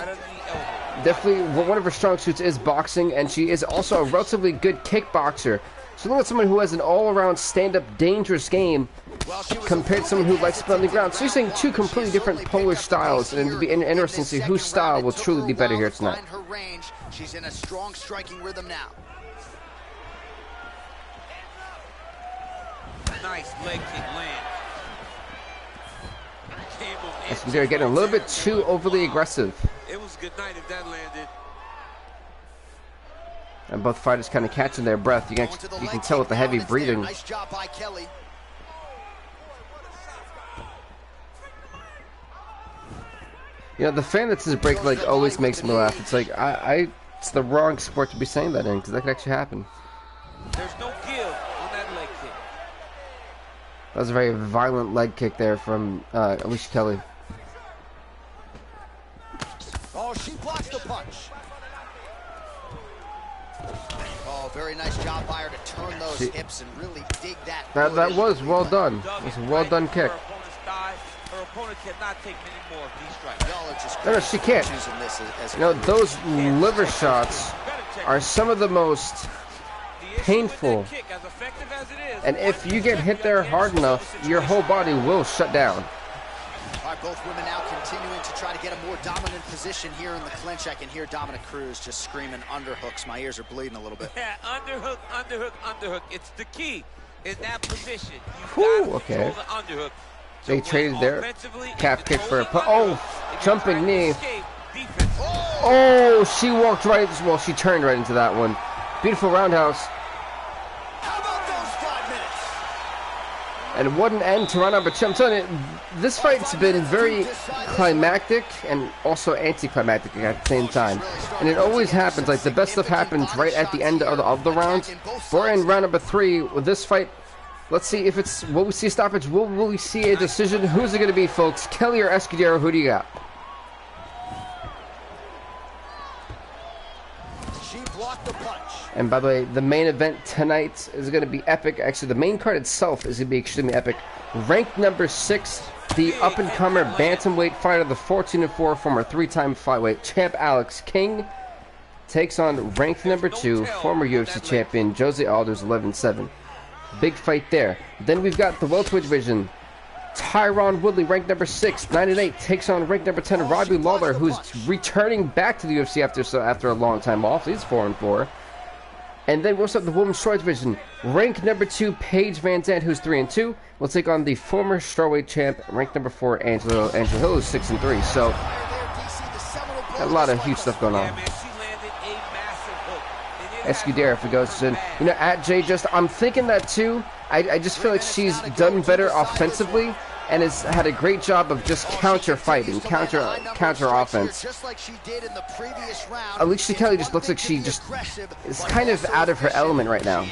A: definitely one of her strong suits is boxing, and she is also a relatively good kickboxer. So look at someone who has an all-around stand-up dangerous game compared to someone who likes to play on the ground. So you're seeing 2 completely different polar styles, and it'll be interesting to see whose style will truly be better here tonight.
B: She's in a strong striking rhythm now.
D: Nice leg kick land.
A: They're getting a little bit too overly aggressive.
D: It was a good night if that landed.
A: And both fighters kind of catching their breath. You can tell with the heavy breathing.
B: Nice job by Kelly.
A: The fan that says break leg always makes me laugh. It's like it's the wrong sport to be saying that in, because that could actually happen.
D: There's no give on that leg kick.
A: That was a very violent leg kick there from Alicia Kelly.
B: Oh, she blocks the punch. Oh, very nice job by her to turn those hips and really dig that.
A: That was well done. It was a well done kick.
D: Her opponent cannot take many more of these strikes.
A: No, she can't. Those liver shots are some of the most painful. And if you get hit there hard enough, your whole body will shut down.
B: both women now continuing to try to get a more dominant position here in the clinch. I can hear Dominic Cruz just screaming underhooks. My ears are bleeding a little bit.
D: Yeah, underhook, underhook, underhook. It's the key in that position.
A: Okay. They traded their calf kick for a jumping knee. Oh, she walked right, well, she turned right into that one. Beautiful roundhouse.
B: How about those 5 minutes?
A: And what an end to Renato. But I'm telling you, this fight's been very climactic and also anticlimactic at the same time. And it always happens, like the best stuff happens right at the end of the rounds. We're in round number 3 with this fight. Let's see if it's, will we see a stoppage? Will we see a decision? Who's it going to be, folks? Kelly or Escudero? Who do you got? And by the way, the main event tonight is going to be epic. Actually, the main card itself is going to be extremely epic. Ranked number 6, the up-and-comer bantamweight fighter, the 14-4 former 3-time flyweight champ Alex King, takes on ranked number 2, former UFC champion Jose Aldo's 11-7. Big fight there. Then we've got the welterweight division. Tyron Woodley, ranked number 6, 9-8, takes on ranked number 10 Robbie Lawler, who's returning back to the UFC after a long time off. He's 4-4. And then we also have the women's strawweight division. Ranked number 2, Paige Van Zandt, who's 3-2, will take on the former strawweight champ, ranked number 4, Angela Hill, who's 6-3. So, a lot of huge stuff going on. Escudero, if it goes in, you know, at Jay, I'm thinking that too. I just feel like she's done better offensively and has had a great job of just counter fighting, counter offense. Alicia Kelly just looks like she just is kind of out of her element right now.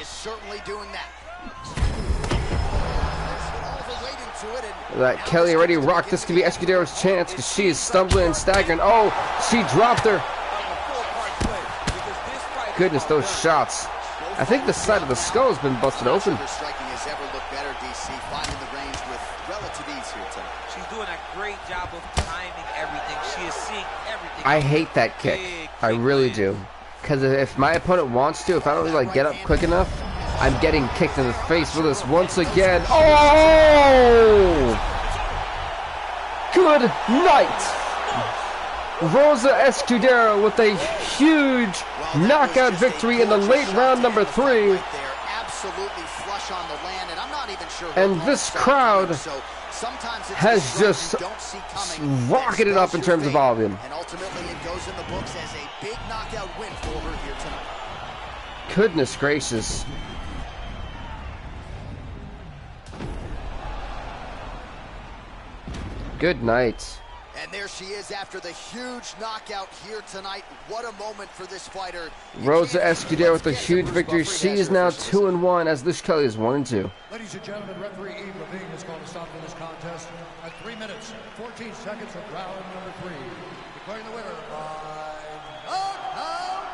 A: That Kelly already rocked. This could be Escudero's chance because she is stumbling and staggering. Oh, she dropped her. Goodness, those shots. I think the side of the skull has been busted open.
D: She's doing a great job of timing everything. She is seeing everything.
A: I hate that kick. I really do. Because if my opponent wants to, if I don't like get up quick enough, I'm getting kicked in the face with this once again. Oh! Good night! Rosa Escudero with a huge knockout victory in the late round number 3. And this crowd has just rocketed up in terms of volume.
B: And ultimately it goes in the books as a big knockout win for her here tonight.
A: Goodness gracious. Good night.
B: And there she is after the huge knockout here tonight. What a moment for this fighter.
A: Rosa Escudero with a huge victory. She is now 2-1 as Lish Kelly is 1-2.
E: Ladies and gentlemen, referee Ep30 has called a stop to this contest at 3 minutes, 14 seconds of round number 3. Declaring the winner by knockout,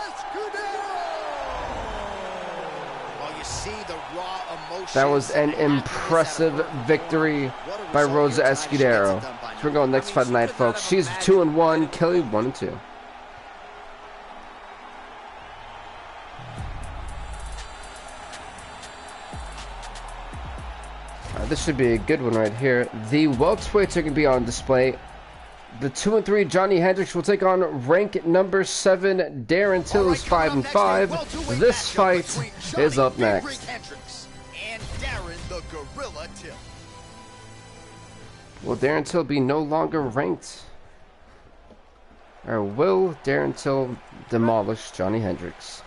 E: Escudero!
B: Well, you see the raw emotion.
A: That was an impressive victory by Rosa Escudero. So we're going next fight tonight, folks. She's 2-1, Kelly 1-2. This should be a good one right here. The welterweights are going to be on display. The 2-3 Johny Hendricks will take on rank number 7 Darren Till, who's 5-5. This fight is up next.
B: And Darren the Gorilla Till.
A: Will Darren Till be no longer ranked? Or will Darren Till demolish Johny Hendricks?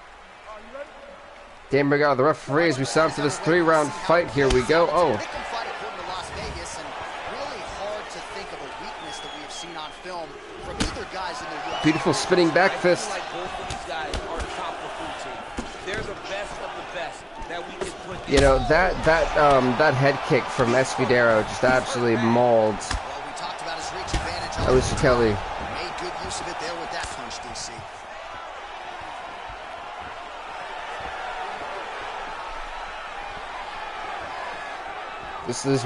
A: Dan Brigado, the referee, as we sound for this 3-round fight. Here we go. Oh. Beautiful spinning back fist. You know, that head kick from Escudero just absolutely mauled Alicia Kelly.
B: Made good use of it there with that punch, DC.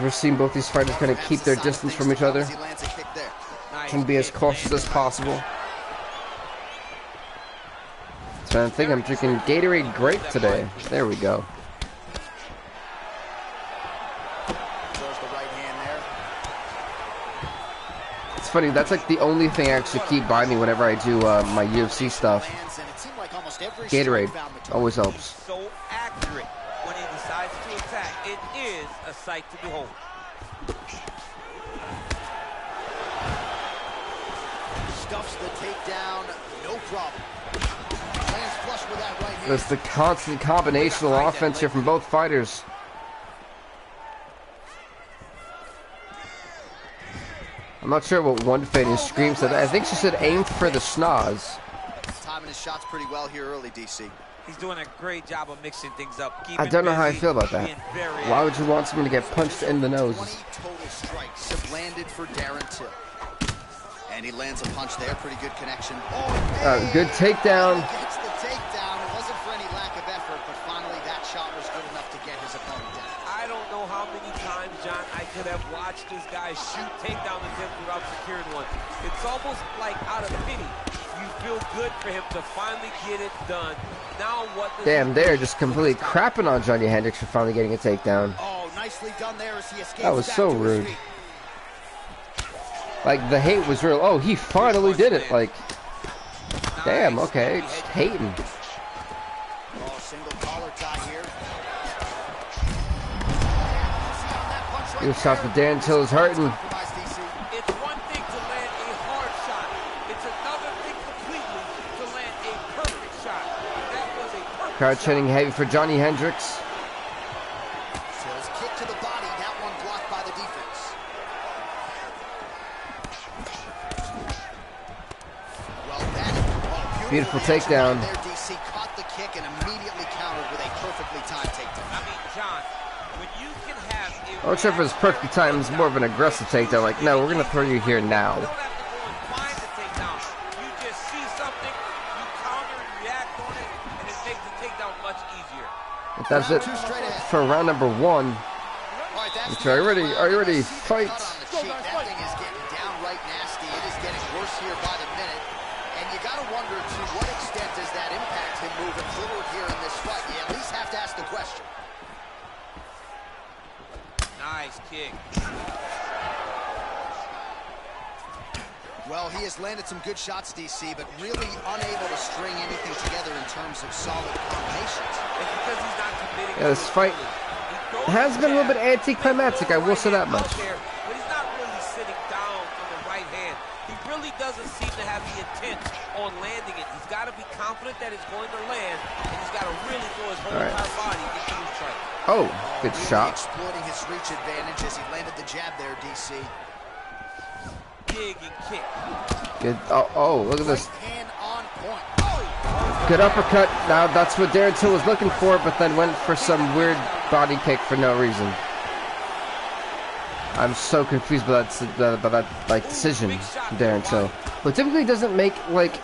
A: We're seeing both these fighters kind of keep their distance from each other. Trying to be as cautious as possible. So I think I'm drinking Gatorade Grape today. There we go. It's funny, that's like the only thing I actually keep by me whenever I do my UFC stuff. Gatorade always helps.
D: So accurate when he decides to attack. It is a sight to behold.
B: Stuffs the takedown, no problem. Lands flush with that right hand.
A: There's the constant combinational offense here from both fighters. I'm not sure what one fan scream said. I think she said aim for the schnoz.
B: Timing his shots pretty well here early, DC.
D: He's doing a great job of mixing things up.
A: I don't know how I feel about that. Why would you want someone to get punched in the nose?
B: 20 total strikes have landed for Darren Till. And he lands a punch there. Pretty good connection. Oh,
A: good takedown.
B: Gets the takedown. It wasn't for any lack of effort, but finally that shot was good enough to get his opponent down.
D: I don't know how many times, John, I could have watched this guy shoot takedown attempts without securing one. It's almost like out of pity. You feel good for him to finally get it done. Now what?
A: Damn, they're just completely crapping on Johny Hendricks for finally getting a takedown.
B: Oh, nicely done there as he escapes.
A: That was so rude. Like, the hate was real. Oh, he finally did it. Like, damn, okay, just hating.
B: Oh, single collar tie here.
A: He was shot for Darren Till is hurting.
D: It's one thing to land a hard shot. It's another thing completely to land a perfect shot. That was a perfect
A: Crowd
D: shot.
A: chanting heavy for Johny Hendricks.
B: Till's kick to the body. That one blocked by the defense. Well, that
A: Beautiful takedown.
B: There, DC caught the kick and immediately countered with a perfectly timed takedown.
D: I mean, John, when you can have
A: I'm not sure if it was perfectly timed. It was more of an aggressive takedown. Like, no, we're going to throw you here now.
D: You don't have to go and find the takedown. You just see something, you counter and react on it, and it makes the takedown much easier.
A: But that's it for round number 1.
B: All right, that's
A: Are you ready? Are you ready? Fight.
B: Cut on the cheek. That thing is getting downright nasty. It is getting worse here by the minute. And you got to wonder to what extent does that impact him moving forward here in this fight? You at least have to ask the question.
D: Nice kick.
B: Well, he has landed some good shots, DC, but really unable to string anything together in terms of solid combinations.
D: It's because he's not committing.
A: Yeah, this fight has been a little bit anticlimactic, I will say that much.
D: But he's not really sitting down on the right hand. He really doesn't seem to have the intent on landing it. He's got to be confident that it's going to land, and he's got to really throw his whole entire body into his strike.
A: Oh, good shot.
B: Exploiting his reach advantage as he landed the jab there, DC.
D: Dig and kick.
A: Good. Oh, look at this.
B: Right hand on point. Oh!
A: Good uppercut. Now that's what Darren Till was looking for, but then went for some weird body kick for no reason. I'm so confused by that like decision from Darren Till. But typically doesn't make like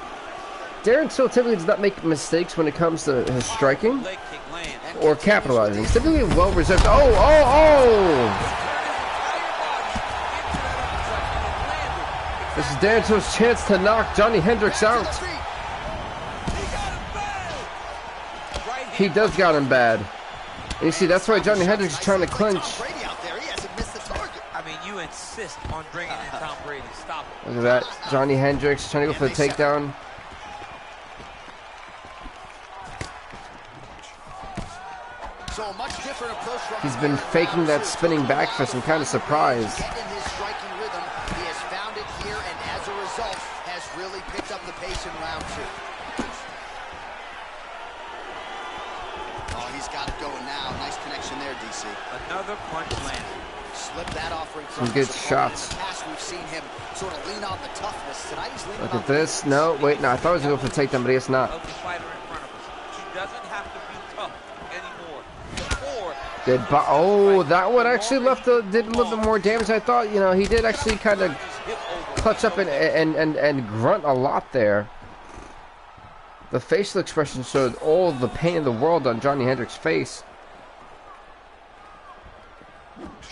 A: Darren Till typically does not make mistakes when it comes to his striking
D: Leg kick lands.
A: or capitalizing. He's typically well reserved. Oh! This is Darren Till's chance to knock Johny Hendricks out. He does got him bad. And you see, that's why Johny Hendricks is trying to clinch.
D: I mean, you insist on bringing in Tom Brady. Stop it.
A: Look at that. Johny Hendricks trying to go for the takedown.
B: So a much different approach from
A: He's been faking that spinning back for some kind of surprise.
B: Getting in his striking rhythm. He has found it here, and as a result, has really picked up the pace in round 2. Oh, he's got it going now. Nice connection there, DC.
D: Another punch landed.
B: Slip that offering
A: Some
B: from
A: good
B: his opponent.
A: shots.
B: In the past, we've seen him sort of lean on the toughness. Tonight, he's leaning
A: Look
B: on
A: at this. No, wait, no. I thought he was going for the takedown, but it's not.
D: Of the fighter in front of us. He doesn't have to be tough anymore. Before,
A: Oh, that one actually did a little bit more damage than I thought. You know, he did actually kind of clutch up and grunt a lot there. The facial expression showed all the pain in the world on Johny Hendricks' face.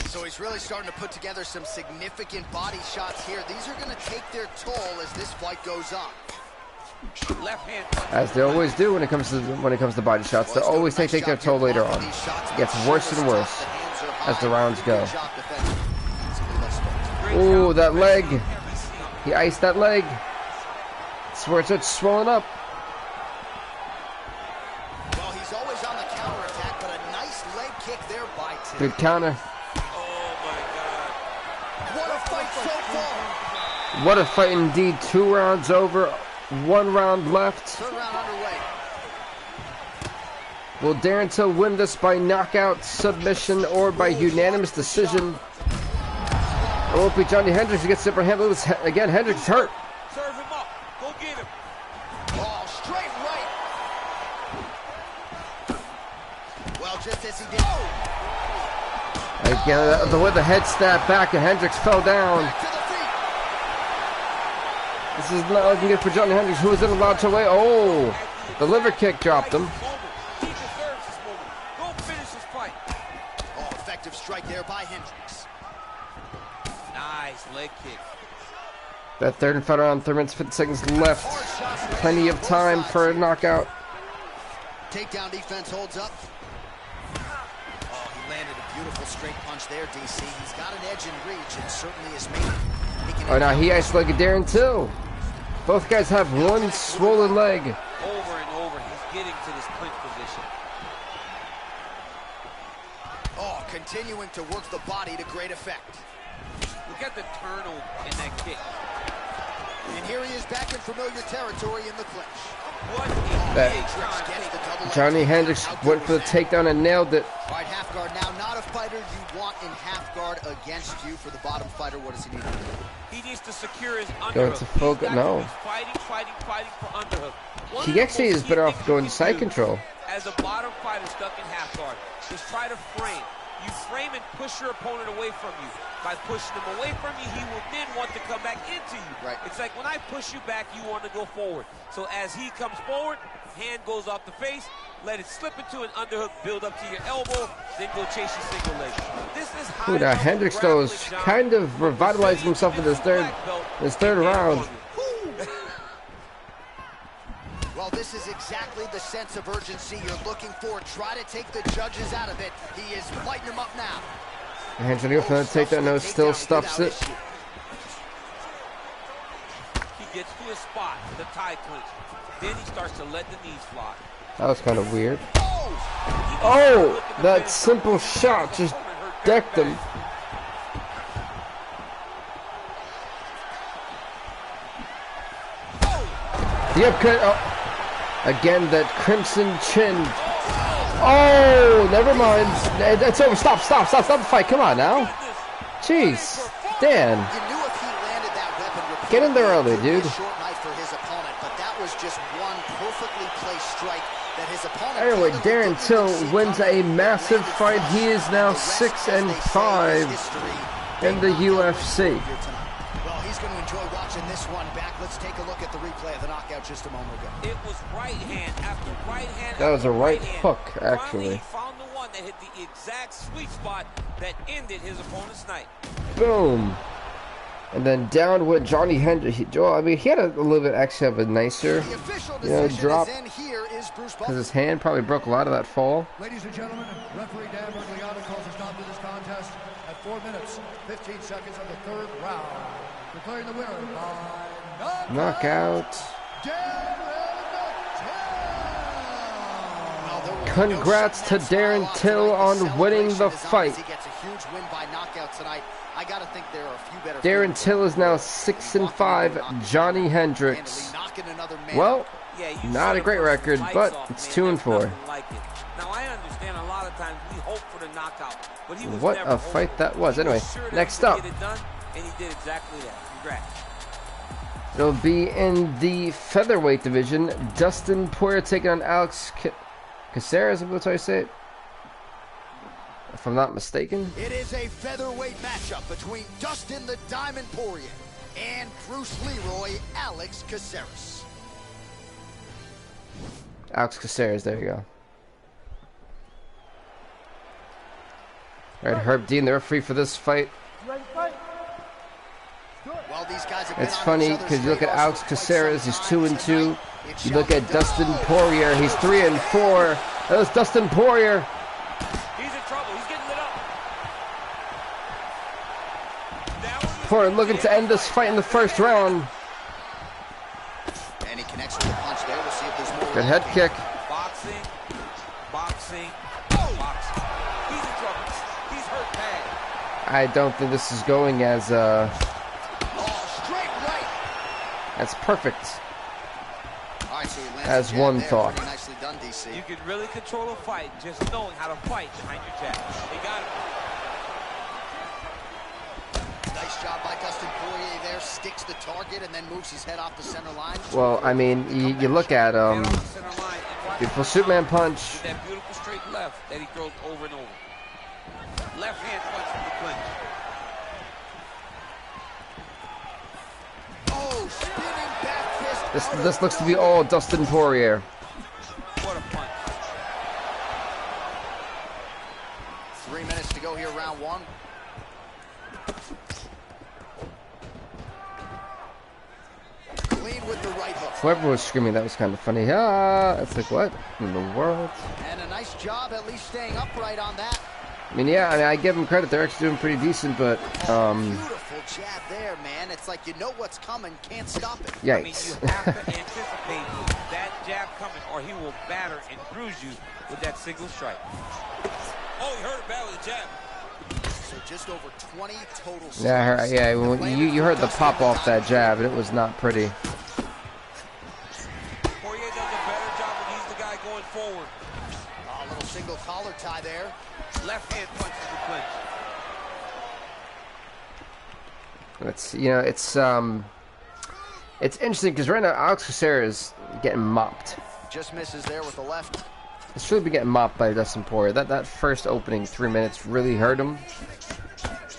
B: So he's really starting to put together some significant body shots here. These are going to take their toll as this fight goes on.
D: left hand.
A: As they always do when it comes to body shots, they always take their toll later on. It gets worse and worse as the rounds go. Ooh, that leg. He iced that leg. That's where it's swollen up.
B: Well, he's always on the counterattack, but a nice leg kick there by Tim.
A: Good counter.
D: Oh my God.
B: What a fight so far.
A: What a fight indeed. 2 rounds over. 1 round left.
B: Third round underway.
A: Will Darren Till win this by knockout, submission, or by unanimous decision? It won't be Johny Hendricks who gets upper hand. Again, Hendricks is hurt.
D: Serve him up. Go get him.
B: Oh, straight right. Well, just as he did.
A: Again, with the head snap back, and Hendricks fell down.
B: Back to the feet.
A: This is not looking good for Johny Hendricks, who isn't allowed to wait. Oh, the liver kick dropped him.
D: He deserves this moment. Go finish this fight.
B: Oh, effective strike there by Hendricks.
D: Nice leg kick.
A: That third and final round, 3 minutes, 50 seconds left. Plenty of time for a knockout.
B: Takedown defense holds up. Oh, he landed a beautiful straight punch there, DC. He's got an edge in reach and certainly is making
A: Oh, now he isolated Darren Till. Both guys have one swollen leg.
D: Over and over, he's getting to this clinch position.
B: Oh, continuing to work the body to great effect.
D: Look at the turnover in that kick.
B: And here he is back in familiar territory in the clinch.
D: What a
A: That-
D: big
B: Hendricks
D: time
B: gets
D: kick.
B: the double leg
A: Johnny
B: kick.
A: Hendricks
B: How good
A: went for the
B: was that?
A: takedown and nailed it.
B: All right, half guard now. Not a fighter you want in half guard against you. For the bottom fighter, what does he need to do?
D: He needs to secure his underhook.
A: Going to full
D: He's got
A: no.
D: to be fighting for underhook. One
A: He
D: of the
A: actually
D: most
A: is
D: key
A: better off
D: things
A: going
D: you
A: side
D: can do
A: control.
D: As a bottom fighter stuck in half guard, is try to frame. You frame and push your opponent away from you. By pushing him away from you, he will then want to come back into you.
B: Right.
D: It's like when I push you back, you want to go forward. So as he comes forward, hand goes off the face, let it slip into an underhook, build up to your elbow, then go chase your single leg. This is high
A: Ooh, now
D: level
A: Hendricks though is
D: grappling, John.
A: kind of revitalizing himself in this third round.
B: Well, this is exactly the sense of urgency you're looking for. Try to take the judges out of it. He is lighting them up now.
A: Hendricks going for the takedown, no, still stuffs it.
D: He gets to a spot, the tie clinch. Then he starts to let the knees fly.
A: That was kind of weird.
D: Oh,
A: Oh, that simple shot just decked him. The upcut. Oh. Again, that crimson chin. Oh, never mind. It's over. Stop the fight. Come on now. Jeez. Dan.
B: You knew if he landed that weapon
A: Get in there early,
B: repeatedly, it
A: dude.
B: would be a short night for his opponent, but that was just one perfectly placed strike that his opponent.
A: Anyway,
B: clearly
A: Darren
B: didn't
A: Till
B: even see
A: wins
B: coming.
A: a massive
B: Landed
A: fight.
B: flush.
A: He is now
B: The rest,
A: 6
B: as
A: and
B: they say,
A: 5
B: is history.
A: in the UFC.
B: Here tonight. Well, he's going to enjoy watching this one back. Let's take a look at the replay of the knockout just a moment ago.
D: it was right hand after right hand.
A: That was a
D: after
A: right
D: hand.
A: hook,
D: Finally,
A: actually.
D: he found the one that hit the exact sweet spot that ended his opponent's night.
A: Boom. And then down with Johny Hendricks. I mean, he had a little bit actually of a nicer,
B: The official
A: you know,
B: decision
A: drop
B: is in. Here is Bruce
A: because his hand probably broke a lot of that fall.
E: Ladies and gentlemen, referee Darren calls a stop to this contest at 4 minutes, 15 seconds of the third round. Declaring the winner by
A: Knockout.
B: Well, there will be
A: Congrats
B: no
A: to
B: shutdown
A: Darren
B: smile
A: Till
B: tonight.
A: on winning the
B: celebration is on
A: fight.
B: as He gets a huge win by knockout tonight. I gotta think there are a few better.
A: Darren Till is now 6 and 5. Johnny Hendricks. Well,
D: Yeah, you
A: not a
D: saw
A: great
D: the
A: record,
D: lights
A: but
D: off,
A: it's
D: man.
A: 2 and
D: There's
A: 4.
D: nothing like it. Now I understand a lot of times we hope for the knockout, but he was
A: What
D: never
A: a fight
D: hopeful.
A: that was.
D: He
A: Anyway,
D: sure that
A: next
D: he could
A: up.
D: get it done, and he did exactly that. Congrats.
A: It'll be in the featherweight division. Dustin Poirier taking on Alex Caceres, that's how I say it, if I'm not mistaken.
B: It is a featherweight matchup between Dustin the Diamond Poirier and Bruce Leroy Alex Caceres.
A: Alex Caceres, there you go. All right, Herb Dean, the referee for this fight.
B: Well, these guys have been
A: It's
B: on
A: funny
B: each other's
A: because you look at
B: radars
A: Alex
B: for quite
A: Caceres,
B: some
A: he's
B: time.
A: 2 and 2.
B: Tonight, it
A: You
B: shall
A: look
B: be
A: at Dustin
B: done.
A: Poirier, he's 3 and 4. That was Dustin Poirier.
D: He's in trouble. He's getting lit up. Down in the
A: Poirier looking to end this fight in the first round.
B: And he connects with a punch there. We'll see if there's more.
A: Good head kick.
D: Boxing, boxing, boxing. He's in trouble. He's hurt bad.
A: I don't think this is going as
B: Oh, straight right.
A: that's perfect.
B: All right, so he lands
A: As
B: a jab
A: one
B: there.
A: thought.
B: Pretty nicely done, DC.
D: You can really control a fight just knowing how to fight behind your jab. They got it.
B: Nice job by Dustin Poirier there. Sticks the target and then moves his head off the center line.
A: Well, I mean, you look at
D: Head off the center line and watch
A: beautiful
D: him
A: Superman
D: with
A: punch.
D: that beautiful straight left that he throws over and over. Left hand punch from the clinch.
B: Oh, spinning back fist.
A: This looks to be all Dustin Poirier.
D: What a punch.
B: 3 minutes to go here, round one. Clean with the right hook.
A: Whoever was screaming, that was kind of funny. Ah, it's like, what in the world?
B: And a nice job at least staying upright on that.
A: I mean, yeah, I mean, I give him credit. They're actually doing pretty decent, but
B: Beautiful jab there, man. It's like you know what's coming, can't stop it.
D: I mean,
A: yikes.
D: you have to anticipate that jab coming or he will batter and bruise you with that single strike. Oh, he hurt it bad with the jab.
B: So just over 20 total strikes.
A: Yeah, when you heard the pop off that jab, and it was not pretty.
D: Poirier does a better job when he's the guy going forward.
B: A little single collar tie there.
D: Left hand punches the clinch.
A: It's interesting because right now Alex Caceres is getting mopped.
B: Just misses there with the left.
A: It's really been getting mopped by Dustin Poirier. That first opening 3 minutes really hurt him.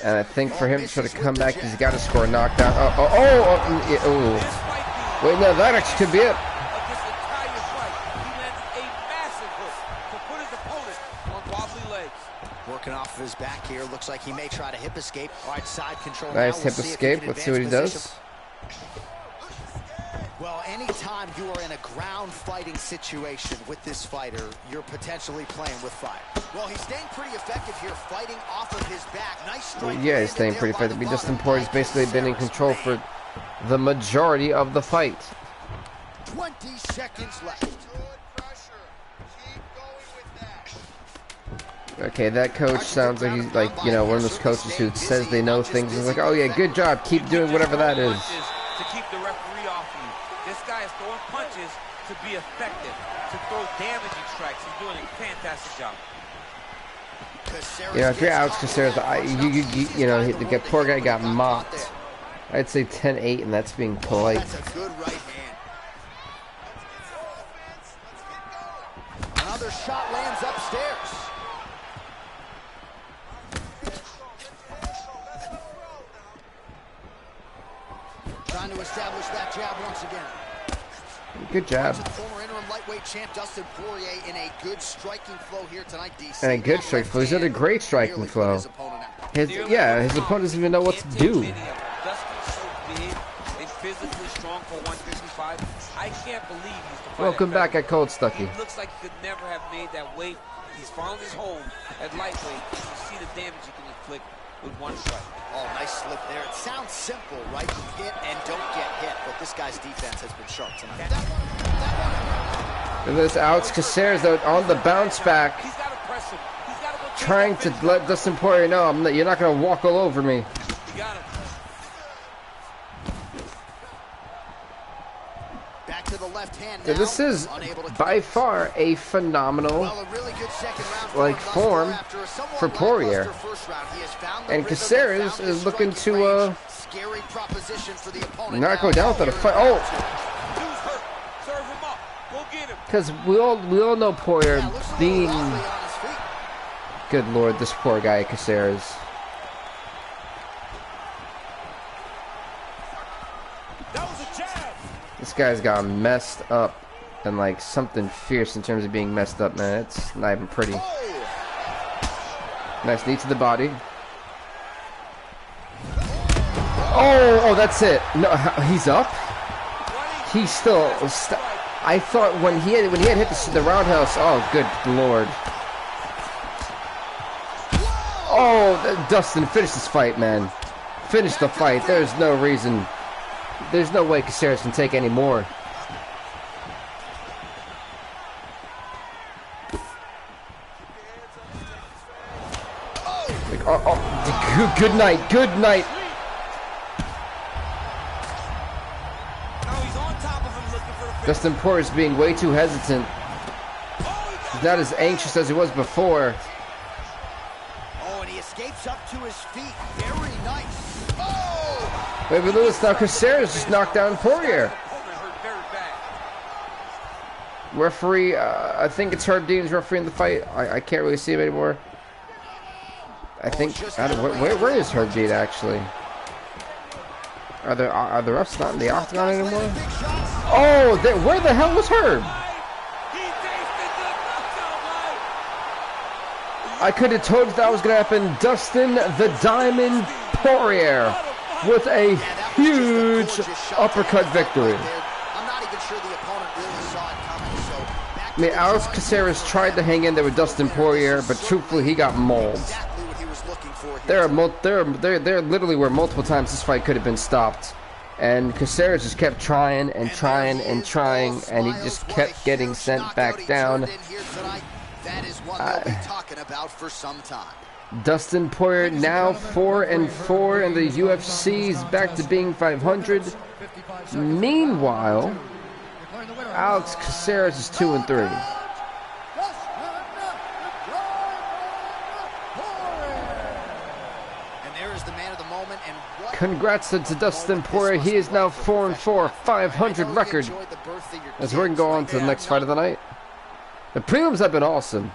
A: And I think for him to try to come back, he's got to score a knockdown. Oh. Wait, no, that actually could be it.
D: Of this entire fight, he landed a massive hook to put his opponent on wobbly legs.
B: Working off of his back here. Looks like he may try to hip escape. All right, side control.
A: Nice
B: now.
A: hip
B: We'll
A: escape. Let's see what he does.
B: Well, anytime you are in a ground fighting situation with this fighter, you're potentially playing with fire. Well, he's staying pretty effective here, fighting off of his back. Nice strike.
A: Yeah, he's staying pretty effective. Dustin Poirier's basically been in control for the majority of the fight.
B: 20 seconds left.
A: Okay, that coach sounds like he's like, you know, one of those coaches who says they know things. He's like, oh yeah, good job, keep doing whatever that is.
D: To keep the referee off you. This guy is throwing punches to be effective, to throw damaging strikes. He's doing a fantastic job.
A: You know, if you're Alex Caceres, you know, the poor guy got mopped. I'd say 10-8, and that's being polite.
B: That's a good right hand. Another shot lands upstairs. Trying to establish that jab once again.
A: Good jab.
B: Former interim lightweight champ Dustin Poirier in a good striking flow here tonight, DC.
A: And a good striking flow. He's had a great striking flow. His opponent doesn't even know what to do.
D: Dustin's so big and physically strong for 155. I can't believe he's the fighter.
A: Welcome back at Cold Stucky.
D: He looks like he could never have made that weight. He's found his home at lightweight. You see the damage he can inflict with one strike.
B: Oh, nice slip there. It sounds simple, right? You hit and don't get hit, but this guy's defense has been sharp tonight.
A: And this Alex Caceres, though, on the bounce back,
D: He's got to press him. He's got to go
A: trying to let Dustin Poirier know, you're not going to walk all over me.
D: You got him.
B: Back to the left hand
A: So
B: now.
A: this is by far a phenomenal
B: Well, a really good second round
A: like
B: for
A: form
B: after a somewhat
A: for Poirier.
B: lackluster first round. He has found the
A: And
B: rhythm,
A: Caceres
B: found his
A: is looking
B: striking
A: to
B: range. Scary proposition for the opponent.
A: not
B: now.
A: go down without a fight. Oh,
D: Dude's hurt. Serve him up. Go get him.
A: because we all know Poirier
B: Yeah, looks a little
A: being,
B: wobbly on his feet.
A: good lord, this poor guy Caceres.
D: That was a jab.
A: This guy's got messed up, and like something fierce in terms of being messed up, man. It's not even pretty. Nice knee to the body. Oh, that's it. No, he's up. He's still. I thought when he had hit the roundhouse. Oh, good lord. Oh, Dustin, finish this fight, man. finish the fight. There's no reason. There's no way Caceres can take any more. Oh, good night. Good night. Dustin Poirier is being way too hesitant. He's not as anxious as he was before.
B: Oh, and he escapes up to his feet. Very nice. Oh!
A: Wait, but Lewis, now Caceres just knocked down Poirier. Referee, I think it's Herb Dean's refereeing the fight. I can't really see him anymore. I think, where is Herb Dean actually? Are the refs not in the octagon anymore? Oh, where the hell was Herb? I could have told you that was going to happen. Dustin the Diamond Poirier with a huge uppercut victory.
B: I'm not even sure the opponent really saw it coming. So
A: I mean, Alex Caceres tried to hang in there with Dustin Poirier, but truthfully, he got mauled.
B: exactly what he was looking for here.
A: There literally were multiple times this fight could have been stopped, and Caceres just kept trying and trying and trying, and he just kept getting sent back down.
B: That is one they'll be talking about for some time.
A: Dustin Poirier now 4-4 in the UFC. He's back to being 500. Meanwhile, Alex Caceres is 2-3.
B: And there is the man of the moment. And what
A: Congrats to Dustin Poirier. He is now 4-4, 500 record. As we're going to go on to the next fight of the night. The prelims have been awesome.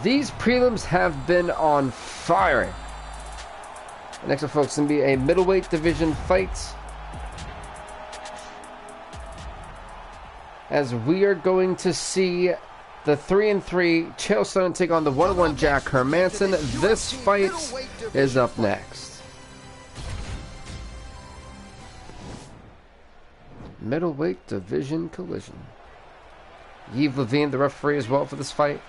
A: These prelims have been on fire. Next up, folks, going to be a middleweight division fight. As we are going to see the 3-3 Chael Sonnen take on the 1-1 Jack Hermansson. This fight is up next. Middleweight division collision. Yves Levine, the referee, as well for this fight.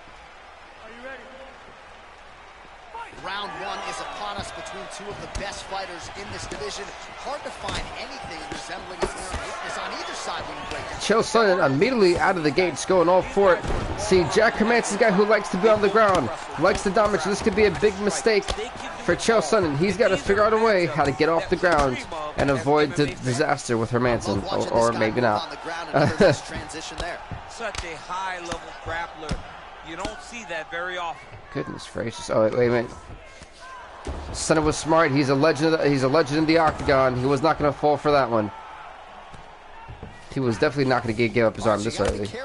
B: round one is upon us between two of the best fighters in this division. Hard to find anything resembling apparent weakness on either side when you break down.
A: Chael Sonnen immediately out of the gates going all for it. See, Jack Hermansson's a guy who likes to be on the ground, likes to dominate. This could be a big mistake for Chael Sonnen. He's got to figure out a way how to get off the ground and avoid the disaster with Hermansson, or maybe not.
D: Such a high-level grappler. You don't see that very often.
A: Goodness gracious! Oh, wait a minute. Sonnen was smart. He's a legend. He's a legend in the octagon. He was not going to fall for that one. He was definitely not going to give up his arm this early. You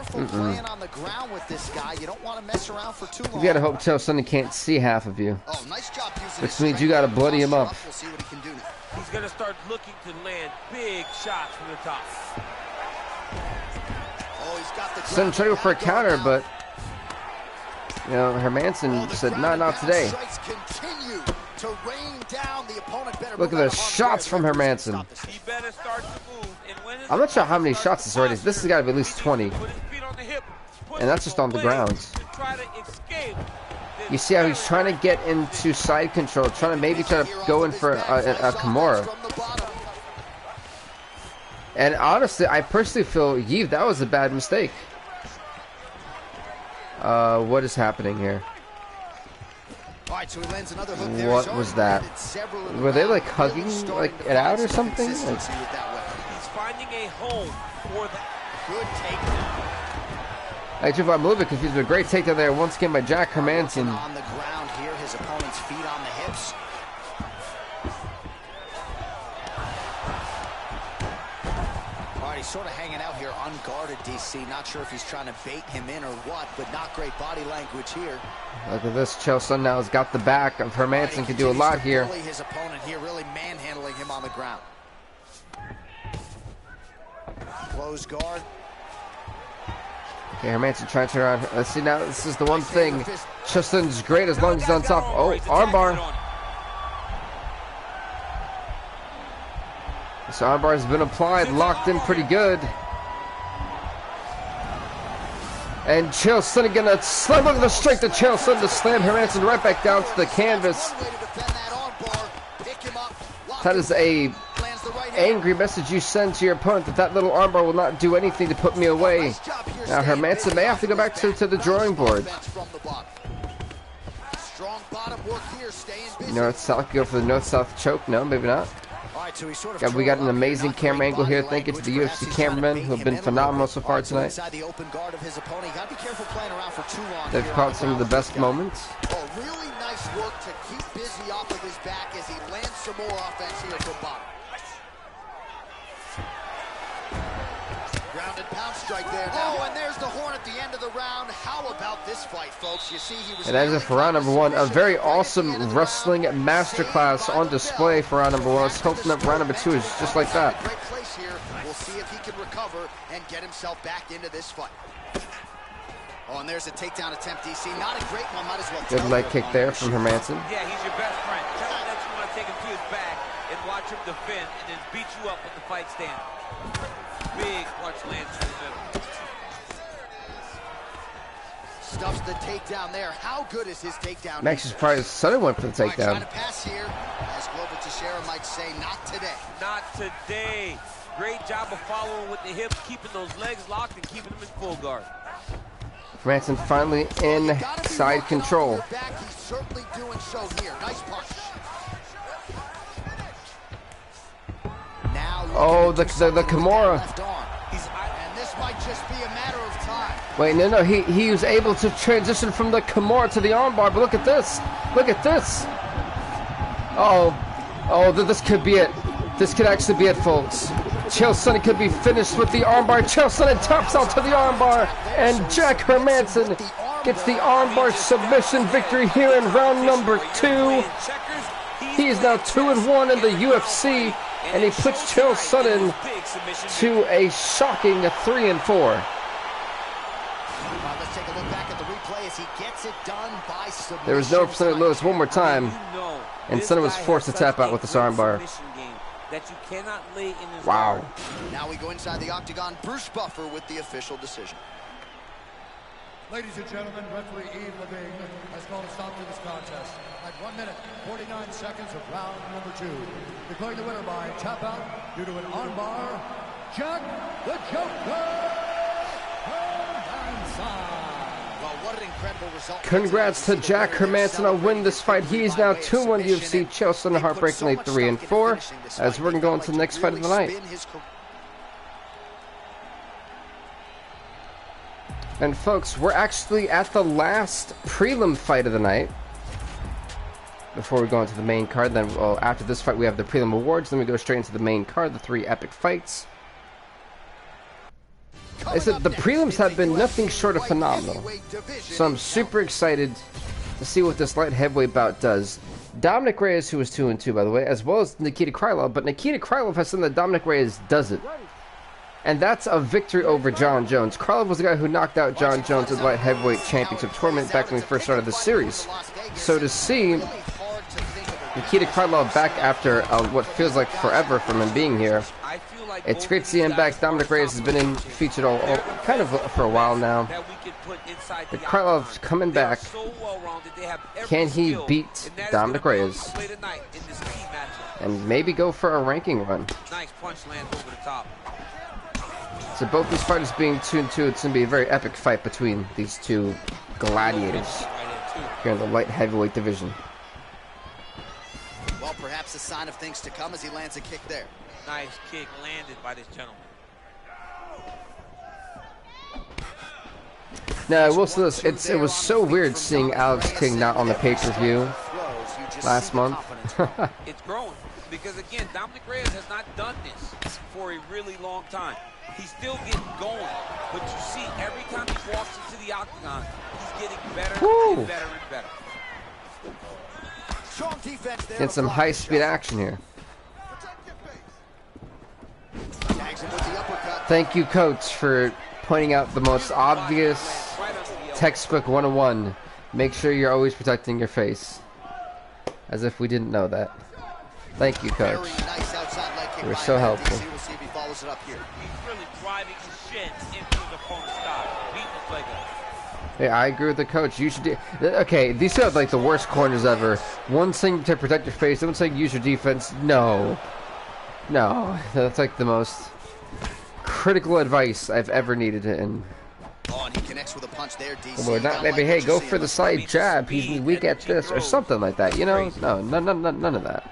A: got to hope Chael Sonnen can't see half of you, which means you got to bloody him up.
D: He's going to start looking to land big shots from the top.
A: Sonnen tried to go for a counter, but you know, Hermansson said, "No, not today." Look at the shots from Hermansson. I'm not sure how many shots this already is. This has got to be at least 20. And that's just on the ground. You see how he's trying to get into side control, trying to go in for a Kimura. And honestly, I personally feel, Yves, that was a bad mistake. What is happening here? What was that? Were they like hugging like it out or something?
D: He's finding a home for that good takedown.
A: Actually, if I'm a little bit confused, but a great takedown there once again by Jack Hermansson.
B: On the ground here, his opponent's feet on the hips. He's sort of hanging out here unguarded, DC. Not sure if he's trying to bait him in or what, but not great body language here.
A: Look at this. Chael Sonnen now has got the back of Hermansson. Can do a lot here.
B: His opponent here really manhandling him on the ground. Close guard.
A: Okay, Hermansson trying to turn around. Let's see now. This is the one thing. Chael Sonnen's great as long as he's on top. Oh, armbar. This armbar has been applied, locked in pretty good. And Chael Sonnen gonna slam. Look at the strength of Chael Sonnen to slam Hermansson right back down to the canvas. That is a angry message you send to your opponent that that little armbar will not do anything to put me away. Now Hermanson may have to go back to the drawing board. North-south, go for the north-south choke. No, maybe not. We got an amazing camera angle here. Thank you to the UFC cameramen who have been phenomenal so far tonight. They've caught some of the best moments.
B: Really nice work to keep busy off of his back as he lands some more offense here from bottom. Ground and pound strike there now. Oh, and there's the horn at the end of the round. How about this fight, folks? You see, he was.
A: And that is it for round number one. A very awesome wrestling masterclass on display for round number one. Let's hope that round number two is just like that.
B: Great place here. We'll see if he can recover and get himself back into this fight. Oh, and there's a takedown attempt, DC. Not a great one, might as well.
A: Good leg kick there from Hermanson.
D: Yeah, he's your best friend. Tell him that you want to take him to his back and watch him defend and then beat you up when the fight stand. Big punch lands in the middle.
B: Stuffs the takedown there. How good is his takedown?
A: I'm actually surprised Sonnen went for the takedown.
B: Trying to pass here, as Global Teixeira might say, not today.
D: Not today. Great job of following with the hips, keeping those legs locked and keeping them in full guard.
A: Hermanson finally in side control.
B: He's certainly doing so here. Nice punch.
A: Oh, the Kimura.
B: And this might just be a matter of time.
A: Wait, no, he was able to transition from the Kimura to the armbar, but look at this. Look at this. Oh, this could be it. This could actually be it, folks. Chael Sonnen could be finished with the armbar. Chael Sonnen taps out to the armbar, and Jack Hermanson gets the armbar submission victory here in round number two. He is now 2-1 in the UFC, and he puts Chael Sonnen to a shocking 3-4.
B: Let's take a look back at the replay as he gets it done by submission.
A: There was no Sonnen Lewis one more time, and Sonnen was forced to tap out with this armbar.
D: That you cannot lay in his
A: wow.
D: guard.
B: Now we go inside the octagon. Bruce Buffer with the official decision.
E: Ladies and gentlemen, referee Yves Levine has called a stop to this contest at 1 minute, 49 seconds of round number two. Declaring the winner by tap out due to an armbar, Jack the Joker Hermanson.
B: Well, what an incredible result.
A: Congrats to Jack Hermanson on winning this fight. He is now 2-1 UFC. Chael Sonnen heartbreakingly 3-4. As we're going to go into the next fight of the night. And folks, we're actually at the last prelim fight of the night. Before we go into the main card, then after this fight we have the prelim awards. Then we go straight into the main card, the three epic fights. I said the prelims have been nothing short of phenomenal, so I'm super excited to see what this light heavyweight bout does. Dominic Reyes, who was 2-2 by the way, as well as Nikita Krylov, but Nikita Krylov has something that Dominic Reyes doesn't, and that's a victory over John Jones. Krylov was the guy who knocked out John Jones in the light heavyweight championship tournament back when we first started the series. So to see Nikita Krylov back after what feels like forever from him being here, it's great to see him back. Dominic Reyes has been featured all kind of for a while now. But Krylov's coming back. Can he beat Dominic Reyes? And maybe go for a ranking run.
D: Nice punch lands over the top.
A: So both these fighters being 2-2, it's going to be a very epic fight between these two gladiators here in the light heavyweight division.
B: Well, perhaps a sign of things to come as he lands a kick there.
D: Nice kick landed by this gentleman.
A: Now, I will say this, it was so weird seeing Alex King not on the pay-per-view last month.
D: It's growing because, again, Dominic Reyes has not done this for a really long time. He's still getting going, but you see every time he walks into the octagon, he's getting better and better and better.
B: Strong defense there.
A: Get some high-speed action here. Thank you, Coach, for pointing out the most obvious textbook 101. Make sure you're always protecting your face. As if we didn't know that. Thank you, Coach. You were so helpful.
B: We'll see if he follows it up here.
D: He's really driving his shin into the opponent's stop. Beating his leg up.
A: Yeah, I agree with the coach. You should. Okay, these are like the worst corners ever. One saying to protect your face, one saying use your defense. No, that's like the most critical advice I've ever needed. And
B: and he connects with a punch there, DC.
A: well, not maybe. Hey, go for the side jab. He's weak at this or something like that. You know? No, none of that.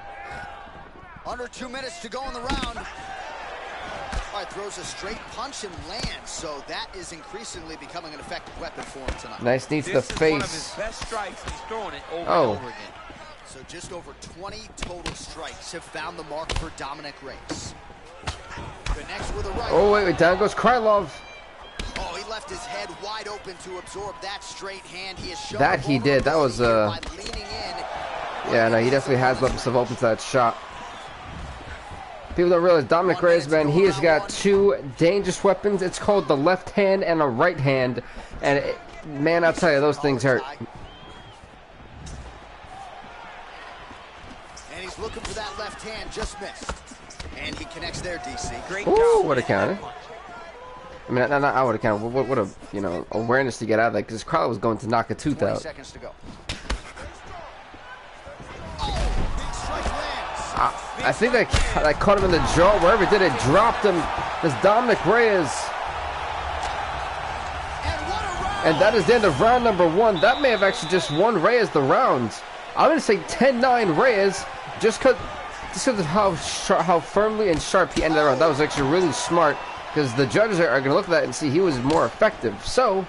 B: Under 2 minutes to go in the round. All right, throws a straight punch and lands, so that is increasingly becoming an effective weapon for him tonight.
A: Nice knee to the face.
D: One of his best strikes. He's throwing it over and over again.
B: So just over 20 total strikes have found the mark for Dominic Reyes. Connects with a right.
A: Oh wait, down goes Krylov.
B: Oh, he left his head wide open to absorb that straight hand. He has shown
A: that he did. That was yeah, no, he definitely has left himself open to that shot. People don't realize Dominic Reyes, man, he has got two dangerous weapons. It's called the left hand and a right hand. And, man, I'll tell you, those things hurt.
B: And he's looking for that left hand, just missed. And he connects there, DC.
D: Great
A: Ooh, what a counter. I mean, not I would have counted. What a, you know, awareness to get out of that, because Crowder was going to knock a tooth out.
B: 20 seconds to go.
A: I think I caught him in the jaw. Wherever it did, it dropped him. This Dominic Reyes. And that is the end of round number 1. That may have actually just won Reyes the round. I'm going to say 10-9 Reyes, just because of how firmly and sharp he ended that round. That was actually really smart, because the judges are going to look at that and see he was more effective. So,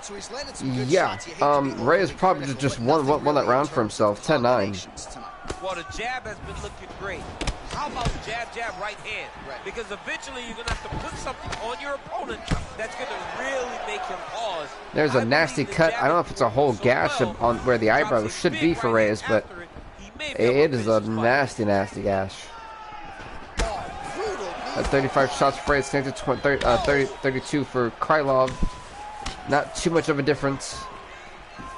B: So he's landed some good
A: yeah,
B: shots.
A: Reyes probably just won that round for himself, 10-9.
D: Well, the jab has been looking great. How about jab, right hand? Because eventually you're going to have to put something on your opponent that's going to really make him pause.
A: There's a nasty cut. I don't know if it's a whole gash on where the eyebrow should be for Reyes, but it is a nasty gash. At 35 shots for Reyes, connected to 32 for Krylov. Not too much of a difference,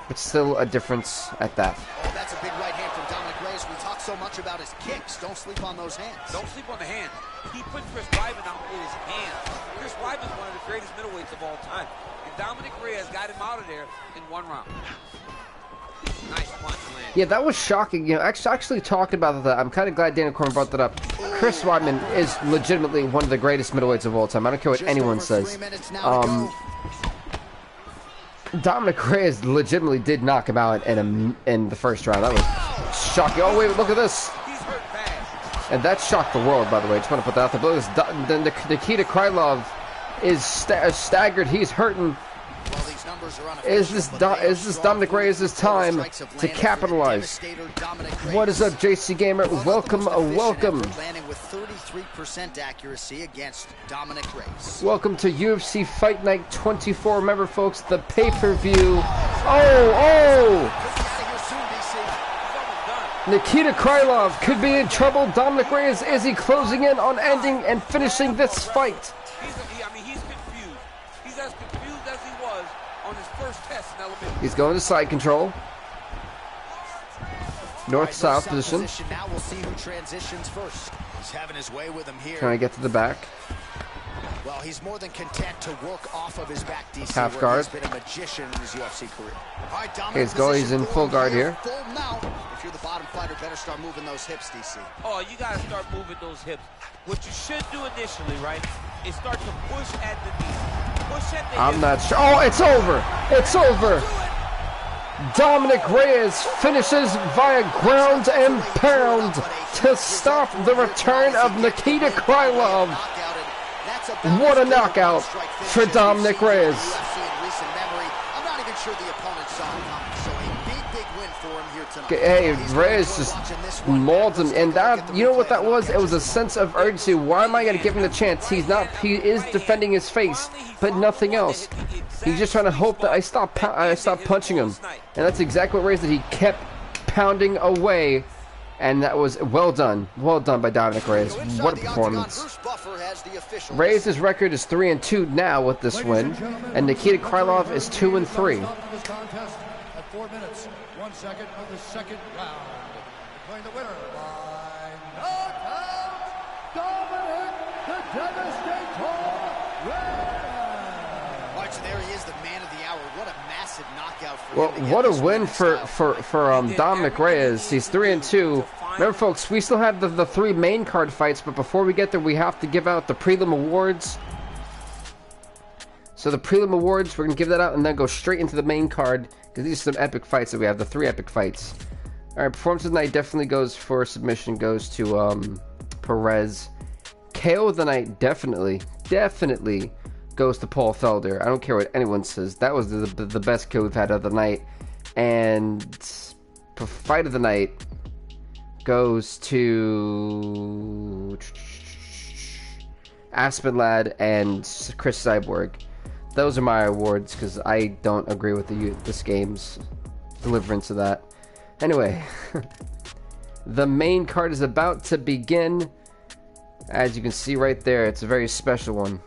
A: but still a difference at that.
B: Oh, that's a big right hand from Dominic Reyes. We talk so much about his kicks. Don't sleep on those hands.
D: Don't sleep on the hands. He put Chris Weidman out with his hands. Chris Weidman's one of the greatest middleweights of all time. And Dominic Reyes got him out of there in 1 round. Nice punch land.
A: Yeah, that was shocking. You know, actually talking about that, I'm kind of glad Dana Corman brought that up. Chris Weidman is legitimately one of the greatest middleweights of all time. I don't care what anyone says. Dominic Reyes legitimately did knock him out in the first round. That was shocking. Oh wait, look at this.
D: He's hurt bad.
A: And that shocked the world, by the way. Just want to put that out there. But look at this. Nikita Krylov is staggered. He's hurting. Is this Dominic Reyes' time to capitalize? What is up, JC Gamer? Welcome, welcome.
B: Landing with 33% accuracy against Dominic Reyes.
A: Welcome to UFC Fight Night 24. Remember, folks, the pay-per-view. Oh! Nikita Krylov could be in trouble. Dominic Reyes, is he closing in on ending and finishing this fight?
D: He's confused. He's as confused as he was on his first test in elementary.
A: He's going to side control. North-south position.
B: Now we'll see who transitions first. He's having his way with him here.
A: Trying to get to the back.
B: Well, he's more than content to work off of his back, DC.
A: Half guard.
B: He's been a magician in his UFC career. All right,
A: Okay, he's in full guard here.
B: Full mount. If you're the bottom fighter, better start moving those hips, DC.
D: Oh, you got to start moving those hips. What you should do initially, right, is start to push at the knee. Push at the
A: I'm not sure. Oh, it's over. It's over. Dominic Reyes finishes via ground and pound to stop the return of Nikita Krylov. What a knockout for Dominic Reyes.
B: I'm not even sure the opponent saw him coming, so a big win for him here tonight.
A: Hey, Reyes just mauled him, and that, you know what that was? It was a sense of urgency. Why am I going to give him the chance? He is defending his face, but nothing else. He's just trying to hope that I stop punching him, and that's exactly what Reyes did. He kept pounding away, and that was well done by Dominic Reyes. What a performance! Reyes' record is 3-2 now with this win, and Nikita Krylov is 2-3.
E: At 4 minutes, 1 second of the second round. Declaring the winner by knockout, Dominic the Devastator Reyes.
B: All right, so there he is, the man of the hour What a massive knockout for
A: Well,
B: him to get
A: what a
B: this
A: win
B: in
A: for
B: style.
A: Dominic Reyes. He's 3-2. Remember, folks, we still have the 3 main card fights, but before we get there, we have to give out the prelim awards. So the prelim awards, we're going to give that out and then go straight into the main card, because these are some epic fights that we have, the 3 epic fights. Alright, performance of the night definitely goes for submission, goes to Perez. KO of the night definitely goes to Paul Felder. I don't care what anyone says. That was the best KO we've had of the night. And fight of the night goes to Aspen Lad and Chris Cyborg. Those are my awards because I don't agree with this game's deliverance of that. Anyway, the main card is about to begin. As you can see right there, it's a very special one.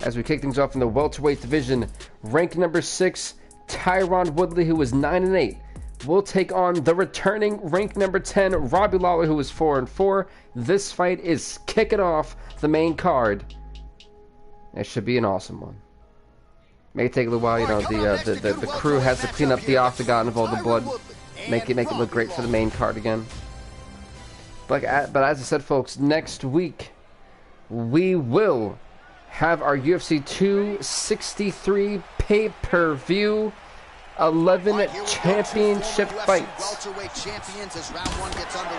A: As we kick things off in the welterweight division, rank number 6, Tyron Woodley, who was 9-8, will take on the returning rank number 10, Robbie Lawler, who is 4-4. This fight is kicking off the main card. It should be an awesome one. May take a little while, you know, the crew has to clean up the octagon of all the blood, make it look great for the main card again. But as I said, folks, next week we will have our UFC 263 pay-per-view 11 championship fights.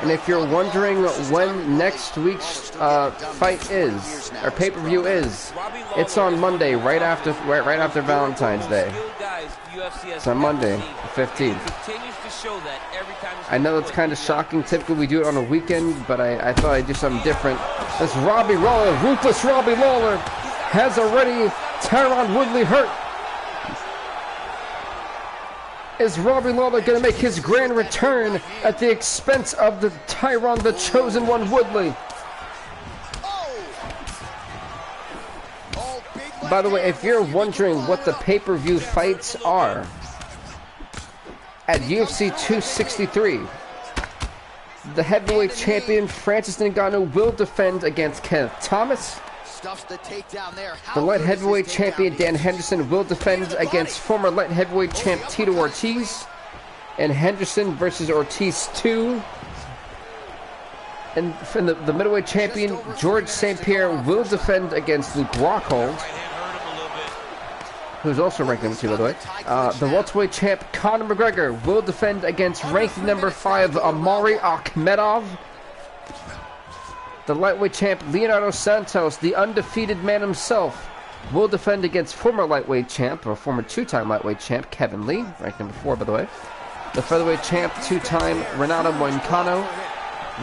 A: And if you're wondering when next week's fight is, or pay-per-view is, it's on Monday, right after Valentine's Day. It's on Monday, the 15th. I know it's kind of shocking. Typically we do it on a weekend, but I thought I'd do something different. This Robbie Lawler, ruthless Robbie Lawler, has already Tyron Woodley hurt. Is Robbie Lawler going to make his grand return at the expense of the Tyron, the chosen one, Woodley? By the way, if you're wondering what the pay-per-view fights are, at UFC 263, the heavyweight champion Francis Ngannou will defend against Kenneth Thomas. The light heavyweight champion Dan Henderson will defend against former light heavyweight champ Tito Ortiz. And Henderson versus Ortiz 2. And from the middleweight champion George St. Pierre will defend against Luke Rockhold, who's also ranked number 2, by the way. The welterweight champ Conor McGregor will defend against ranked number 5 Amari Akhmedov. The lightweight champ Leonardo Santos, the undefeated man himself, will defend against former lightweight champ, or former 2-time lightweight champ Kevin Lee, ranked number 4, by the way. The featherweight champ, 2-time Renato Moicano,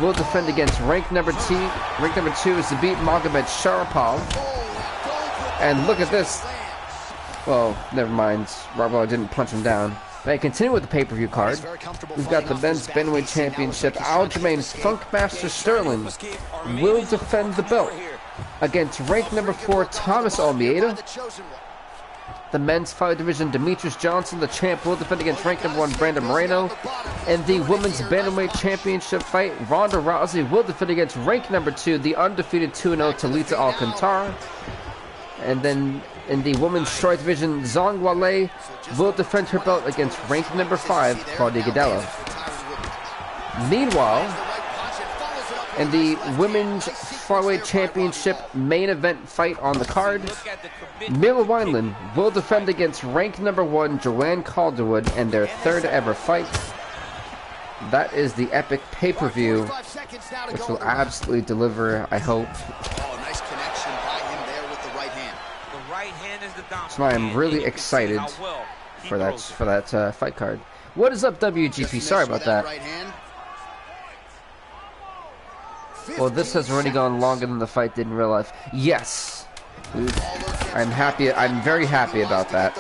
A: will defend against ranked number 2. Ranked number 2 is Zabit Magomed Sharapov. And look at this. Well, never mind. Robbie didn't punch him down. They continue with the pay-per-view card. We've got the men's bantamweight championship. Aljamain's Funkmaster Sterling will defend the belt against ranked number 4 Thomas Almeida. The men's fight division, Demetrius Johnson, the champ, will defend against ranked number 1 Brandon Moreno. And the women's bantamweight championship fight, Ronda Rousey will defend against ranked number 2, the undefeated 2-0 Talita Alcantara. And then in the women's short division, Zhang Weili will defend her belt against ranked number 5, Claudia Gadelha. Meanwhile, in the women's flyweight championship main event fight on the card, Mila Weinland will defend against ranked number 1, Joanne Calderwood, in their 3rd ever fight. That is the epic pay-per-view, which will absolutely deliver, I hope. So I am really excited for that fight card. What is up, WGP? Sorry about that. Well, this has already gone longer than the fight did in real life. Yes, I'm happy. I'm very happy about that.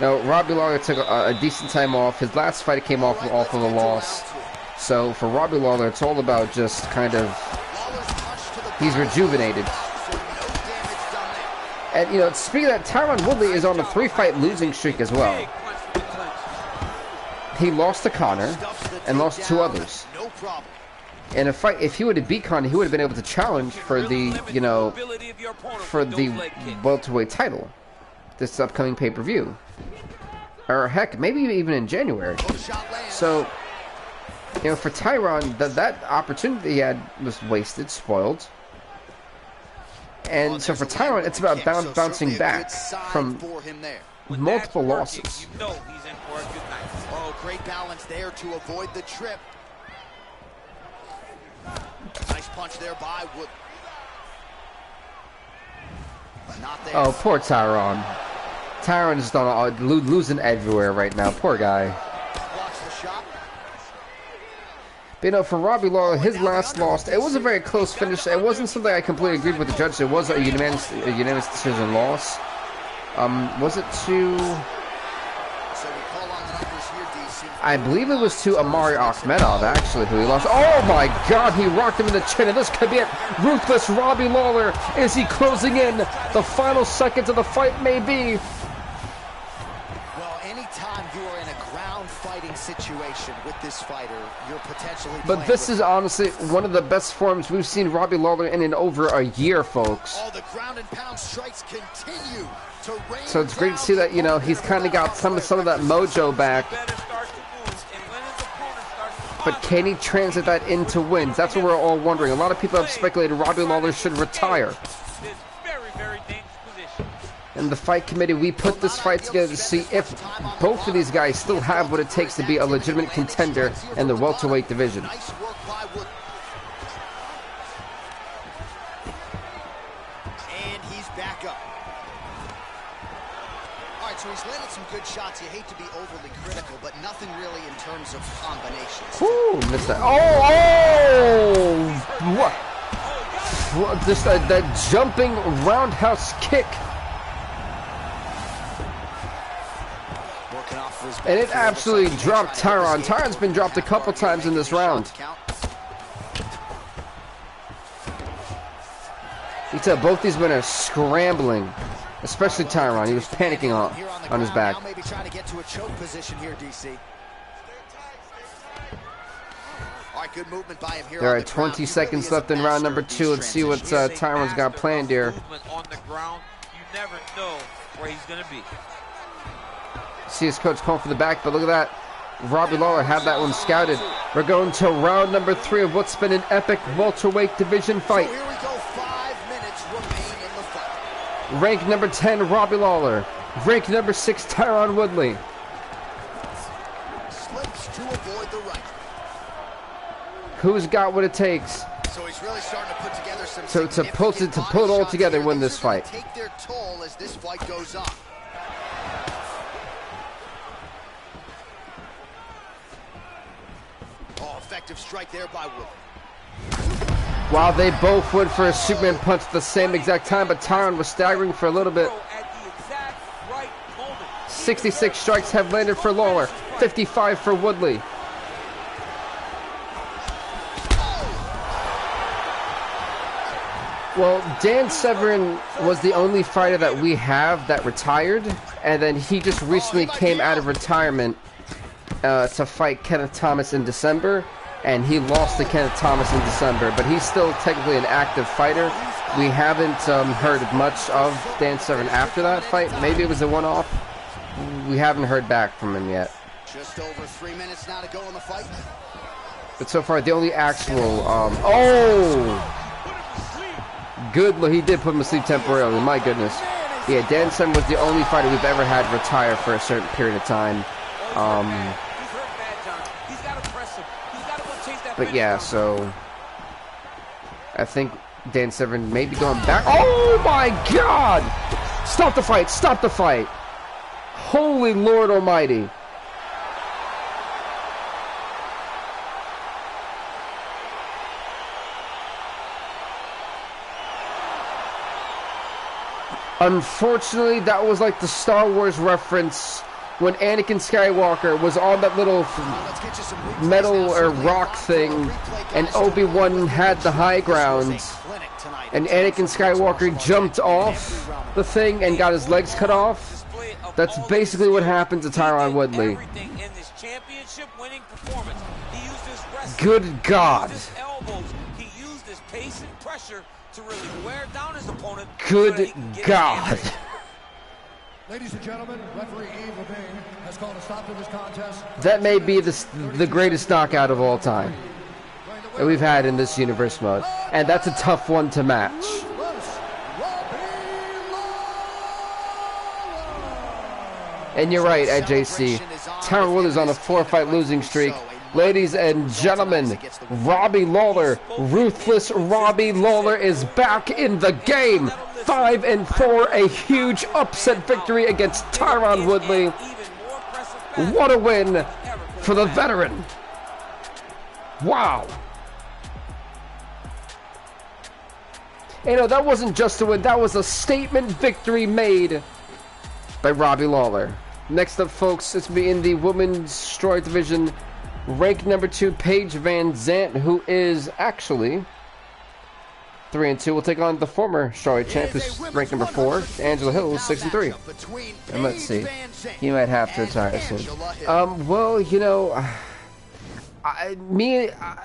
A: No, Robbie Lawler took a decent time off. His last fight came off of a loss. So for Robbie Lawler, it's all about just kind of, he's rejuvenated. And, you know, speaking of that, Tyron Woodley is on a 3-fight losing streak as well. He lost to Conor and lost 2 others. in a fight, if he would have beat Conor, he would have been able to challenge for the, you know, for the welterweight title this upcoming pay-per-view. Or heck, maybe even in January. So, you know, for Tyron, that opportunity he had was wasted, spoiled. And so for Tyron, it's about bouncing back from multiple losses.
B: Oh, great balance there to avoid the trip. Nice punch there by Wood. Not there.
A: Oh, poor Tyron. Tyron is losing everywhere right now. Poor guy.
B: Watch the shot.
A: But, you know, for Robbie Lawler, his last loss, it was a very close finish. It wasn't something I completely agreed with the judge. It was a unanimous decision loss. Was it to... I believe it was to Amari Akhmedov, actually, who he lost. Oh, my God, he rocked him in the chin, and this could be it. Ruthless Robbie Lawler. Is he closing in? The final seconds of the fight may be.
B: Well, anytime you are in a ground fighting situation with this fighter, you're potentially
A: But this is honestly one of the best forms we've seen Robbie Lawler in over a year, folks.
B: All the ground and pound strikes continue to rain.
A: So it's great to see that, you know, he's kind of got some of that mojo back. But can he translate that into wins? That's what we're all wondering. A lot of people have speculated Robbie Lawler should retire. In the fight committee, we put this fight together to see if both of these guys still have what it takes to be a legitimate contender in the welterweight division.
B: And he's back up. All right, so he's landed some good shots. You hate to be overly critical, but nothing really in terms of combinations.
A: Ooh, missed that. What? Just that jumping roundhouse kick. And it absolutely dropped Tyron. Tyron's been dropped a couple times in this round. You tell both these men are scrambling, especially Tyron. He was panicking on his back.
B: Maybe trying to get to a choke position here, DC. All right, good movement by him here.
A: There are 20 seconds left in round number 2. Let's see what Tyron's got planned here.
D: On the ground, you never know where he's going to be.
A: See his coach calling for the back, but look at that. Robbie Lawler had that one scouted. We're going to round number 3 of what's been an epic welterweight division fight.
B: So here we go, 5 minutes remain in the fight.
A: Rank number 10, Robbie Lawler. Rank number 6, Tyron Woodley.
B: Slips to avoid the right.
A: Who's got what it takes?
B: So he's really starting to put together some
A: to pull it all together and win this fight.
B: Take their toll as this fight goes on. Oh, effective strike there by Wood.
A: Wow, they both went for a Superman punch at the same exact time, but Tyron was staggering for a little bit. 66 strikes have landed for Lawler, 55 for Woodley. Well, Dan Severn was the only fighter that we have that retired, and then he just recently came out of retirement to fight Kenneth Thomas in December, and he lost to Kenneth Thomas in December, but he's still technically an active fighter. We haven't heard much of Dan Severn after that fight. Maybe it was a one-off. We haven't heard back from him yet.
B: Just over 3 minutes now to go in the fight.
A: But so far, the only actual, good, he did put him to sleep temporarily, my goodness. Yeah, Dan Severn was the only fighter we've ever had retire for a certain period of time. But yeah, so I think Dan Severn may be going back. Oh my God! Stop the fight! Stop the fight! Holy Lord Almighty! Unfortunately, that was like the Star Wars reference when Anakin Skywalker was on that little metal or rock thing, and Obi-Wan had the high ground, and Anakin Skywalker jumped off the thing and got his legs cut off. That's basically what happened to Tyron Woodley. Good God.
D: elbows. He used his pace and pressure to really wear down his opponent.
A: Good God.
E: Ladies and gentlemen, referee Eve Levine has called a stop to this contest.
A: That may be the greatest knockout of all time that we've had in this universe mode. And that's a tough one to match. And you're right, at JC. Tyron Woodley's on a 4-fight losing streak. Ladies and gentlemen, Robbie Lawler, ruthless Robbie Lawler is back in the game. 5-4, a huge upset victory against Tyron Woodley. What a win for the veteran. Wow. You know, that wasn't just a win, that was a statement victory made by Robbie Lawler. Next up, folks, it's me in the women's strawweight division. Rank number 2, Paige Van Zant, who is actually 3-2. Will take on the former strawweight champ, who's ranked number 4, Angela Hill, 6-3. And let's see, he might have to retire soon. Well, you know,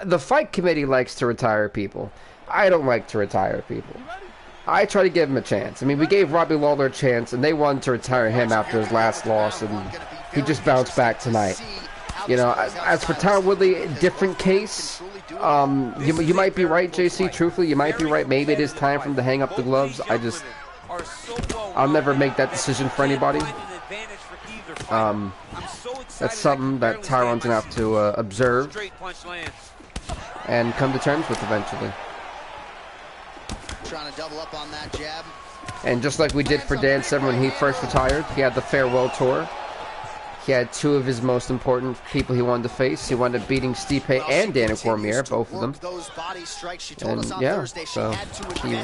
A: the fight committee likes to retire people. I don't like to retire people. I try to give him a chance. I mean, we gave Robbie Lawler a chance, and they wanted to retire him after his last loss, and he just bounced back tonight. You know, as for Tyron Woodley, different case. You might be right, JC. Truthfully, you might be right. Maybe it is time for him to hang up the gloves. I'll never make that decision for anybody. That's something that Tyron's gonna have to observe and come to terms with eventually.
B: Trying to double up on that jab.
A: And just like we did for Dan Severn when he first retired, he had the farewell tour. He had 2 of his most important people he wanted to face. He wound up beating Stipe and Daniel Cormier, both of them. And yeah, so he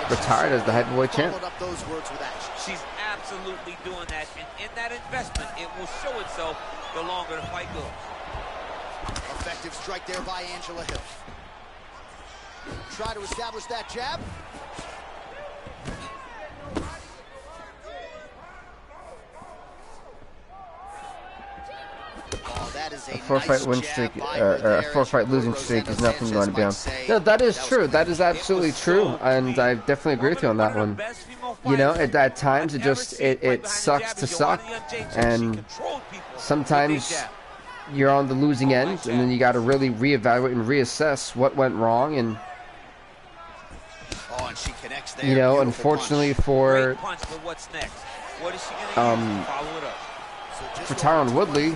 A: retired as the heavyweight champ.
D: She's absolutely doing that, and in that investment, it will show itself the longer the fight goes.
B: Effective strike there by Angela Hill. Try to establish that jab. Oh, that is a
A: 4-fight win streak, or a 4-fight losing streak is nothing going to be on. No, that is true. That is absolutely true, and I definitely agree with you on that one. You know, at times it sucks to suck, and sometimes you're on the losing end, and then you got to really reevaluate and reassess what went wrong, and you know, unfortunately for Tyron Woodley,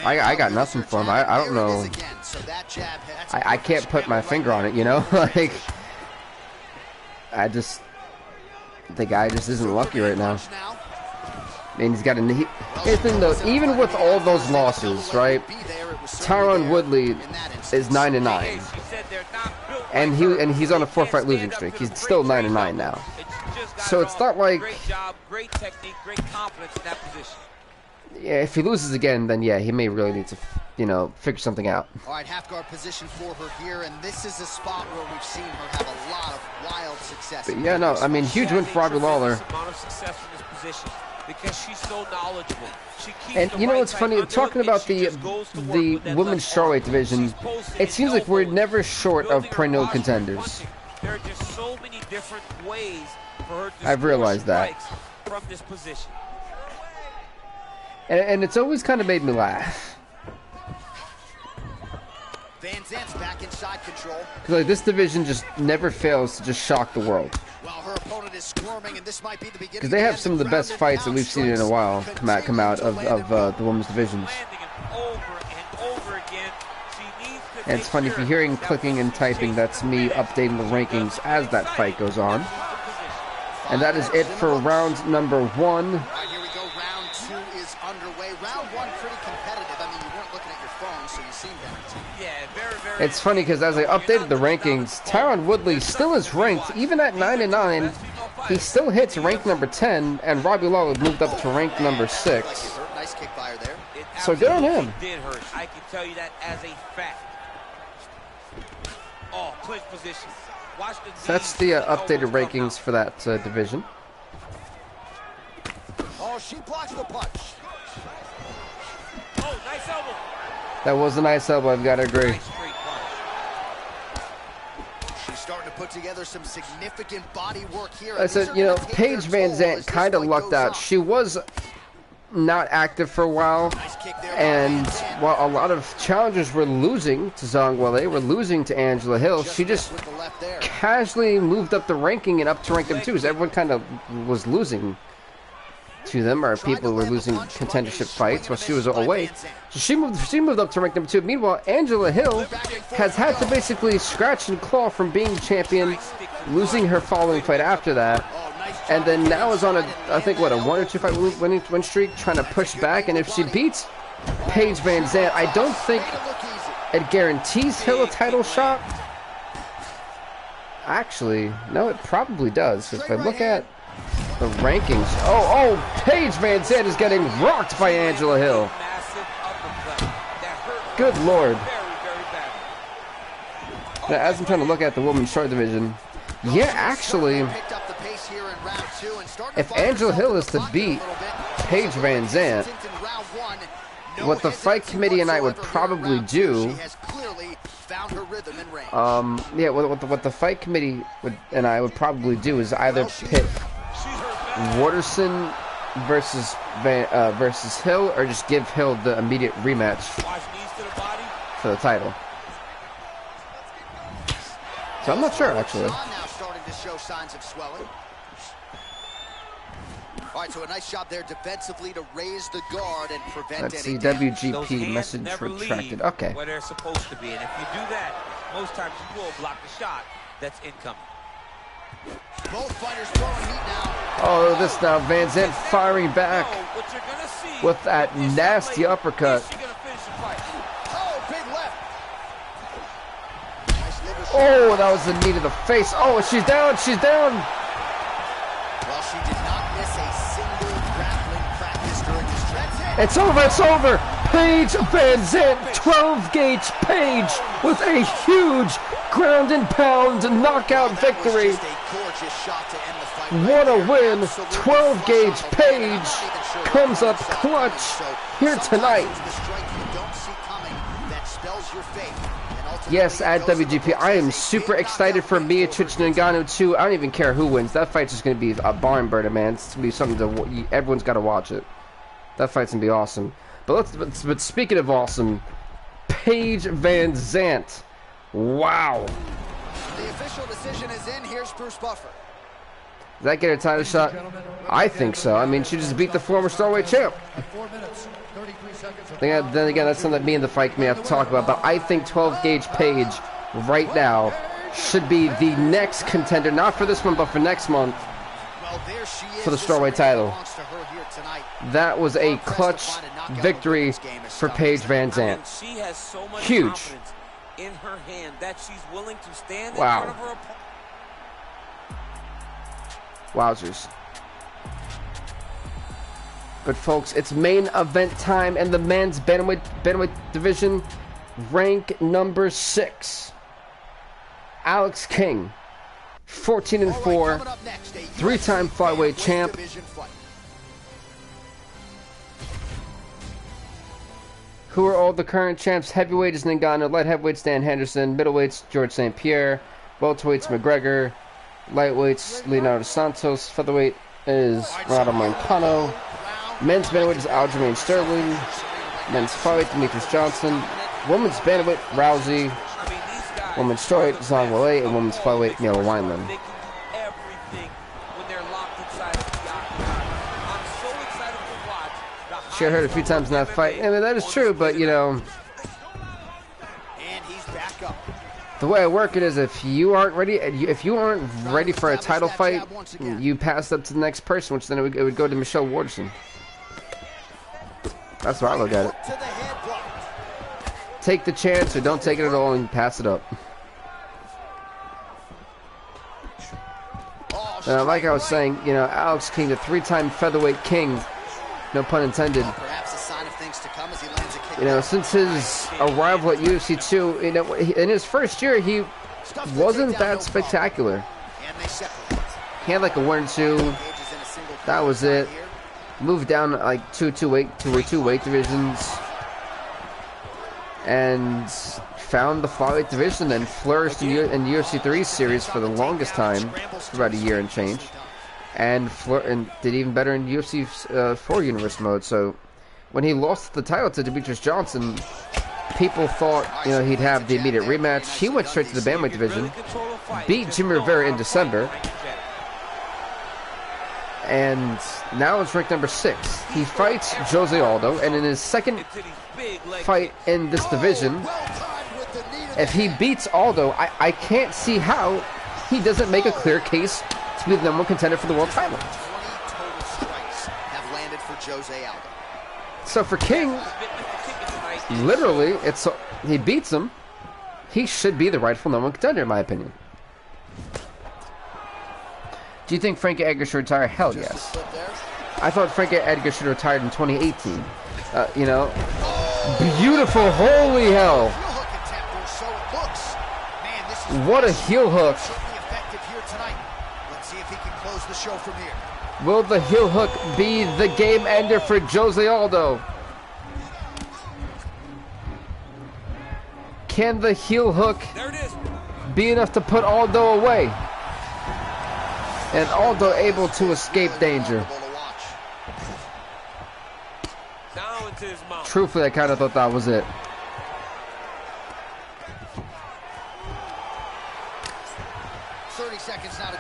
A: I got nothing for him. I don't know. I can't put my finger on it, you know? Like, the guy just isn't lucky right now. And he's got here's the thing though, even with all those losses, right? Tyron Woodley is 9-9. And he's on a 4-fight losing streak. He's still 9-9 now. So it's not like,
D: great technique, great confidence in that position.
A: Yeah, if he loses again, then yeah, he may really need to, you know, figure something out.
B: All right, half guard position for her here, and this is a spot where we've seen her have a lot of wild success.
A: But yeah, no, I mean, huge win for Robbie Lawler.
D: Amount of success in this position because she's so knowledgeable.
A: And you know what's funny? Talking about the women's strawweight division, it seems like we're never short of perennial contenders.
D: There are just so many different ways for her to
A: I've realized that
D: from this position.
A: And it's always kind of made me laugh.
B: Van Zant's back inside control.
A: Because like, this division just never fails to just shock the world.
B: Well, her opponent is squirming, and this might be the beginning.
A: Because they have some of the best fights that we've seen in a while come out of the women's divisions. And it's funny, if you're hearing clicking and typing, that's me updating the rankings as that fight goes on. And that is it for round number 1.
B: Right, here we go. Round 2 is underway. Round 1 pretty competitive. I mean, you weren't looking at your phone, so you seemed that.
D: Yeah, very.
A: It's funny because as I updated the rankings, Tyron Woodley still is ranked, even at 9-9. He still hits rank number 10, and Robbie Lawler moved up to rank number 6.
B: Nice kick by her there.
A: So good on him.
D: Did hurt. I can tell you that as a fact. Oh, clinch position. Watch the
A: So that's the updated rankings for that division.
B: Oh, she blocks the punch.
D: Oh, nice elbow.
A: That was a nice elbow, I've got to agree.
D: Nice straight punch.
B: She's starting to put together some significant body work here.
A: I said, you know, Paige Van Zandt kind of lucked out. She was not active for a while, and while a lot of challengers were losing to Zhang Weili, were losing to Angela Hill, she just casually moved up the ranking and up to rank them too. So everyone kind of was losing to them, or people were losing contendership fights while she was away. So she moved up to rank number 2. Meanwhile, Angela Hill has had to basically scratch and claw from being champion, losing her following fight after that. And then now is on a, I think, what, a 1 or 2 fight win streak, trying to push back. And if she beats Paige Van Zandt, I don't think it guarantees Hill a title shot. Actually, no, it probably does. Because if I look at the rankings, oh, Paige Van Zandt is getting rocked by Angela Hill. Good Lord. Now, as I'm trying to look at the women's short division, yeah, actually, if Angela Hill is to beat Paige Van Zandt, what the fight committee and I would probably do, yeah, what the fight committee and I would probably do is either pit Waterson versus Hill, or just give Hill the immediate rematch for the title. So I'm not sure, actually.
B: Show signs of swelling. All right, so a nice job there defensively to raise the guard and prevent
A: Let's see,
B: any damage.
A: WGP message retracted. Okay.
D: Where they're supposed to be, and if you do that, most times you will block the shot that's incoming.
B: Both fighters throwing heat now.
A: Oh, this now Van Zandt firing back
D: What you're gonna see
A: with that nasty uppercut.
D: is she gonna finish the fight.
B: Oh, big left. Nice liver shot.
A: Oh, that was the knee to the face. Oh, she's down. She's down.
B: Well, she did not miss a single grappling practice during this trip.
A: It's over. It's over. Paige Van Zandt, 12-gauge Paige with a huge ground and pound knockout victory.
B: Just a gorgeous shot to end the fight.
A: What a win. 12-gauge Paige comes up clutch here tonight.
B: The strike you don't see coming that spells your fate. And ultimately
A: Yes, at
B: goes to
A: WGP, I am super excited for Miocic Ngannou too. I don't even care who wins. That fight's just going to be a barn burner, man. It's going to be something to everyone's got to watch it. That fight's going to be awesome. But speaking of awesome, Paige Van Zandt. Wow.
B: The official decision is in. Here's Bruce Buffer.
A: Does that get her title shot? I think so. I mean, she just beat the former strawweight champ.
E: 4 minutes, 33 seconds.
A: Then again, that's something that me and the fight may have to talk about. But I think 12-gauge Paige right now should be the next contender, not for this one, but for next month,
B: Well, there she is.
A: for the strawweight title. That was a clutch victory for Paige Van Zandt.
D: She has so much
A: Huge.
D: confidence in her hand that she's willing to stand
A: Wow.
D: in front of her opponent.
A: Wowzers. But folks, it's main event time in the men's bantamweight division. Rank number 6. Alex King, 14-4, 3-time flyweight champ. Who are all the current champs? Heavyweight is Ngannou, light heavyweights Dan Henderson, middleweights George St. Pierre, welterweights McGregor, lightweights Leonardo Santos, featherweight is Renato Moicano, men's bantamweight is Aljamain Sterling, men's flyweight Demetrius Johnson, women's bantamweight Rousey, women's strawweight Zhang Weili, and women's flyweight Mila Weinland. She heard a few times in that fight. I mean, that is true, but you know,
B: And he's back up.
A: the way I work it is, if you aren't ready for a title fight, you pass up to the next person, which then it would go to Michelle Waterson. That's why I look at it.
B: To the head block.
A: Take the chance or don't take it at all and pass it up. Like I was saying, you know, Alex King, the 3-time featherweight king, no pun intended.
B: Perhaps a sign of things to come as he lands a kick.
A: You know, since his arrival at UFC 2, you know, in his first year, he wasn't that spectacular.
B: And they separate.
A: He had like a 1-2.
B: Engages in a single
A: That was it.
B: here.
A: Moved down like two weight divisions. and found the flyweight division and flourished in UFC 3 series for the longest time, for about a year and change, and did even better in UFC 4 Universe mode. So when he lost the title to Demetrius Johnson, people thought, you know, he'd have the immediate rematch. He went straight to the bantamweight division, beat Jimmy Rivera in December, and now it's ranked number 6. He fights Jose Aldo, and in his second fight in this division, if he beats Aldo, I can't see how he doesn't make a clear case to be the #1 contender for the world title.
B: 20 total strikes have landed for Jose Aldo.
A: So for King, literally, he beats him. He should be the rightful #1 contender, in my opinion. Do you think Frankie Edgar should retire? Hell yes. I thought Frankie Edgar should have retired in 2018. You know, beautiful, holy hell. What a heel hook.
B: Let's see if he can close the show from here.
A: Will the heel hook be the game ender for Jose Aldo? Can the heel hook be enough to put Aldo away? And Aldo able to escape danger. Truthfully, I kind of thought that was it.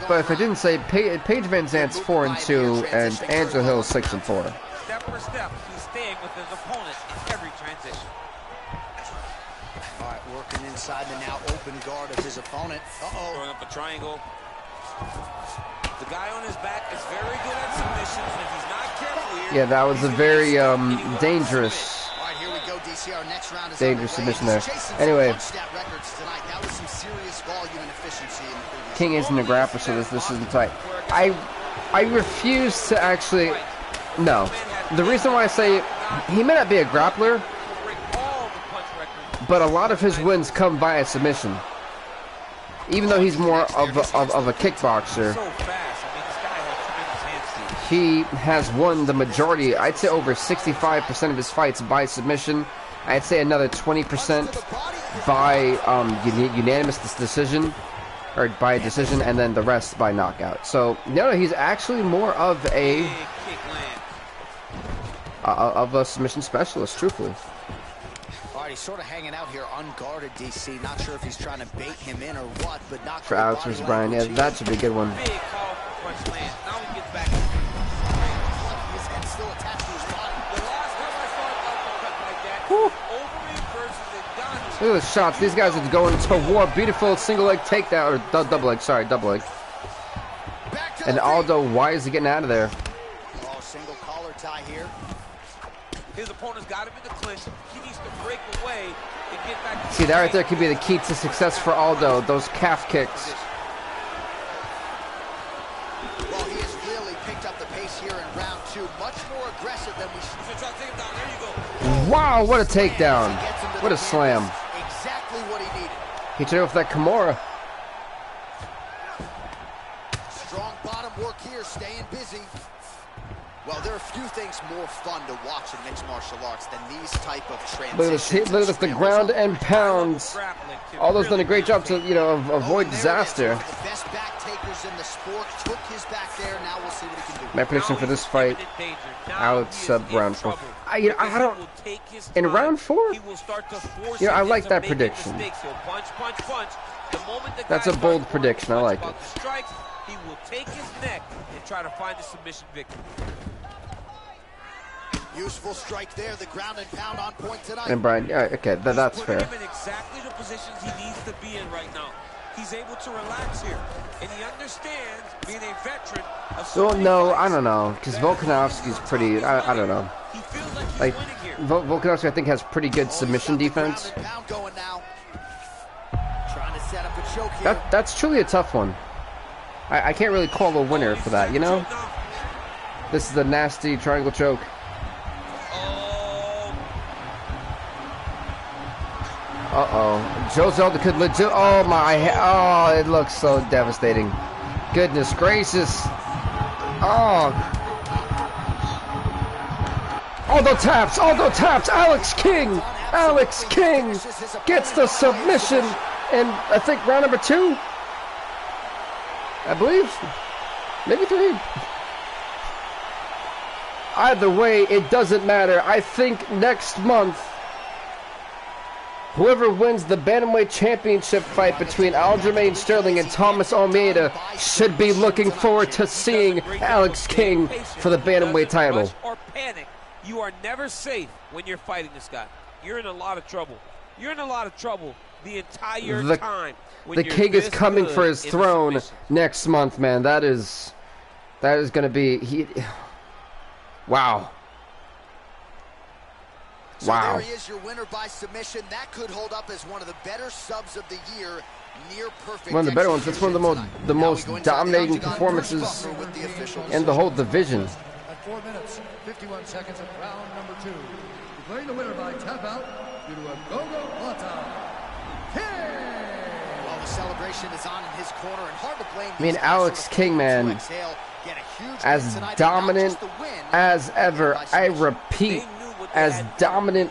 A: But if I didn't say, Paige Van Zant's 4-2 and Angela Hill's 6-4.
D: Step for step, he's staying with his opponent in every transition.
B: All right, working inside the now open guard of his opponent.
D: Throwing up a triangle. The guy on his back is very good at submissions, and if he's not careful here,
A: yeah, that was a very dangerous.
B: All right, here we go, DC. Our next round is
A: dangerous submission there. Anyway, King isn't a grappler, so this isn't tight. I refuse to actually. No, the reason why I say he may not be a grappler, but a lot of his wins come via submission. Even though he's more of a kickboxer, he has won the majority. I'd say over 65% of his fights by submission. I'd say another 20% by unanimous decision, or by decision, and then the rest by knockout. So no, he's actually more of a submission specialist, truthfully.
B: He's sort of hanging out here unguarded, DC. Not sure if he's trying to bait him in or what, but not
A: for Alex vs. Brian. Yeah, that should be a good one.
D: Big call for punch land. Now he gets back.
B: His head still attached to his body.
D: The last time I saw an uppercut like that, Overeem versus Adani.
A: Look at the shots. These guys are going to war. Beautiful single leg takedown, or double leg. Sorry, double leg. And Aldo, why is he getting out of there?
B: Oh, single collar tie here.
D: His opponent's got him in the clinch. He needs to break away and get back.
A: See, that right there could be the key to success for Aldo. Those calf kicks.
B: Well, he has really picked up the pace here in round 2. Much more aggressive than we should.
D: There you go.
A: Wow, what a takedown. What a slam.
B: Exactly what he needed.
A: He took off that Kimura.
B: Strong bottom work here, staying busy. Well, there are few things more fun to watch in mixed martial arts than these type of transitions.
A: Look at this, the ground and pounds. Aldo's done a great job to, you know, avoid disaster.
B: The best back takers in the sport took his back there. Now we'll see what he can do.
A: My prediction for this fight, Alex sub round 4. I don't. In round 4, you know, I like that prediction. That's a bold prediction. I like it.
D: He will take his neck and try to find a submission victory.
B: Useful strike there, the ground and pound on point tonight.
A: And Brian, yeah, okay, that's fair.
D: He's putting him in exactly the positions he needs to be in right now. He's able to relax here, and he understands being a veteran.
A: Well, no, I don't know, because Volkanovski's pretty. I don't know.
D: He feels like
A: Like Volkanovski, I think, has pretty good submission defense. That's truly a tough one. I can't really call a winner for that, you know? This is a nasty triangle choke. Uh-oh. Jose Aldo could legit... Oh, my... Oh, it looks so devastating. Goodness gracious. Oh. Aldo taps. Alex King. Alex King gets the submission in, I think, round number 2. I believe. Maybe 3. Either way, it doesn't matter. I think next month, whoever wins the Bantamweight Championship fight between Aljamain Sterling and Thomas Almeida should be looking forward to seeing Alex King for the Bantamweight title.
D: Or panic. You are never safe when you're fighting this guy. You're in a lot of trouble. You're in a lot of trouble the entire time.
A: The King is coming for his throne next month, man. That is going to be... Wow.
B: So there he is, your winner by submission. That could hold up as one of the better subs of the year. Near perfect.
A: One of the better ones. That's one of the most dominating performances in the whole division.
E: At 4 minutes, 51 seconds of round number 2. Declaring the winner by tap out due to a go-go plata.
B: Well, the celebration is on in his corner, and hard to blame.
A: I mean, Alex King, man, as dominant as ever. I repeat, as dominant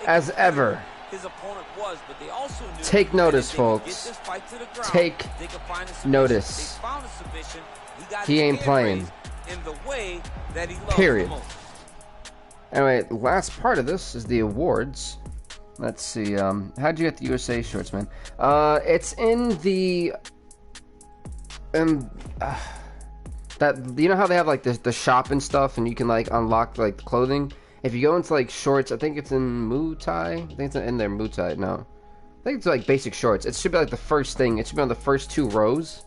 A: as ever. Take notice, folks. Take notice. He ain't playing. Period. Anyway, the last part of this is the awards. Let's see. How'd you get the USA shorts, man? It's in the that, you know how they have like the shop and stuff, and you can like unlock like clothing. If you go into like shorts, I think it's in Muay Thai. I think it's in there, Muay Thai. No, I think it's like basic shorts. It should be like the first thing. It should be on the first 2 rows,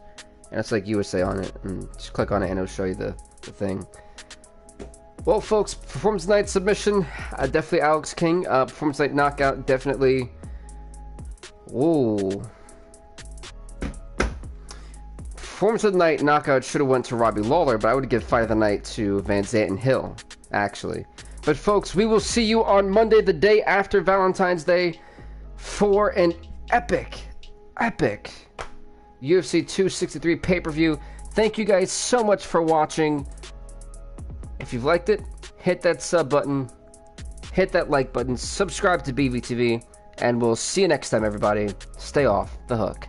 A: and it's like USA on it. And just click on it, and it'll show you the thing. Well, folks, performance night submission, definitely Alex King. Performance night knockout, definitely. Whoa. Performance of the night knockout should have went to Robbie Lawler, but I would give fight of the night to Van Zandt and Hill, actually. But folks, we will see you on Monday, the day after Valentine's Day, for an epic UFC 263 pay-per-view. Thank you guys so much for watching. If you've liked it, hit that sub button, hit that like button, subscribe to BVTV, and we'll see you next time, everybody. Stay off the hook.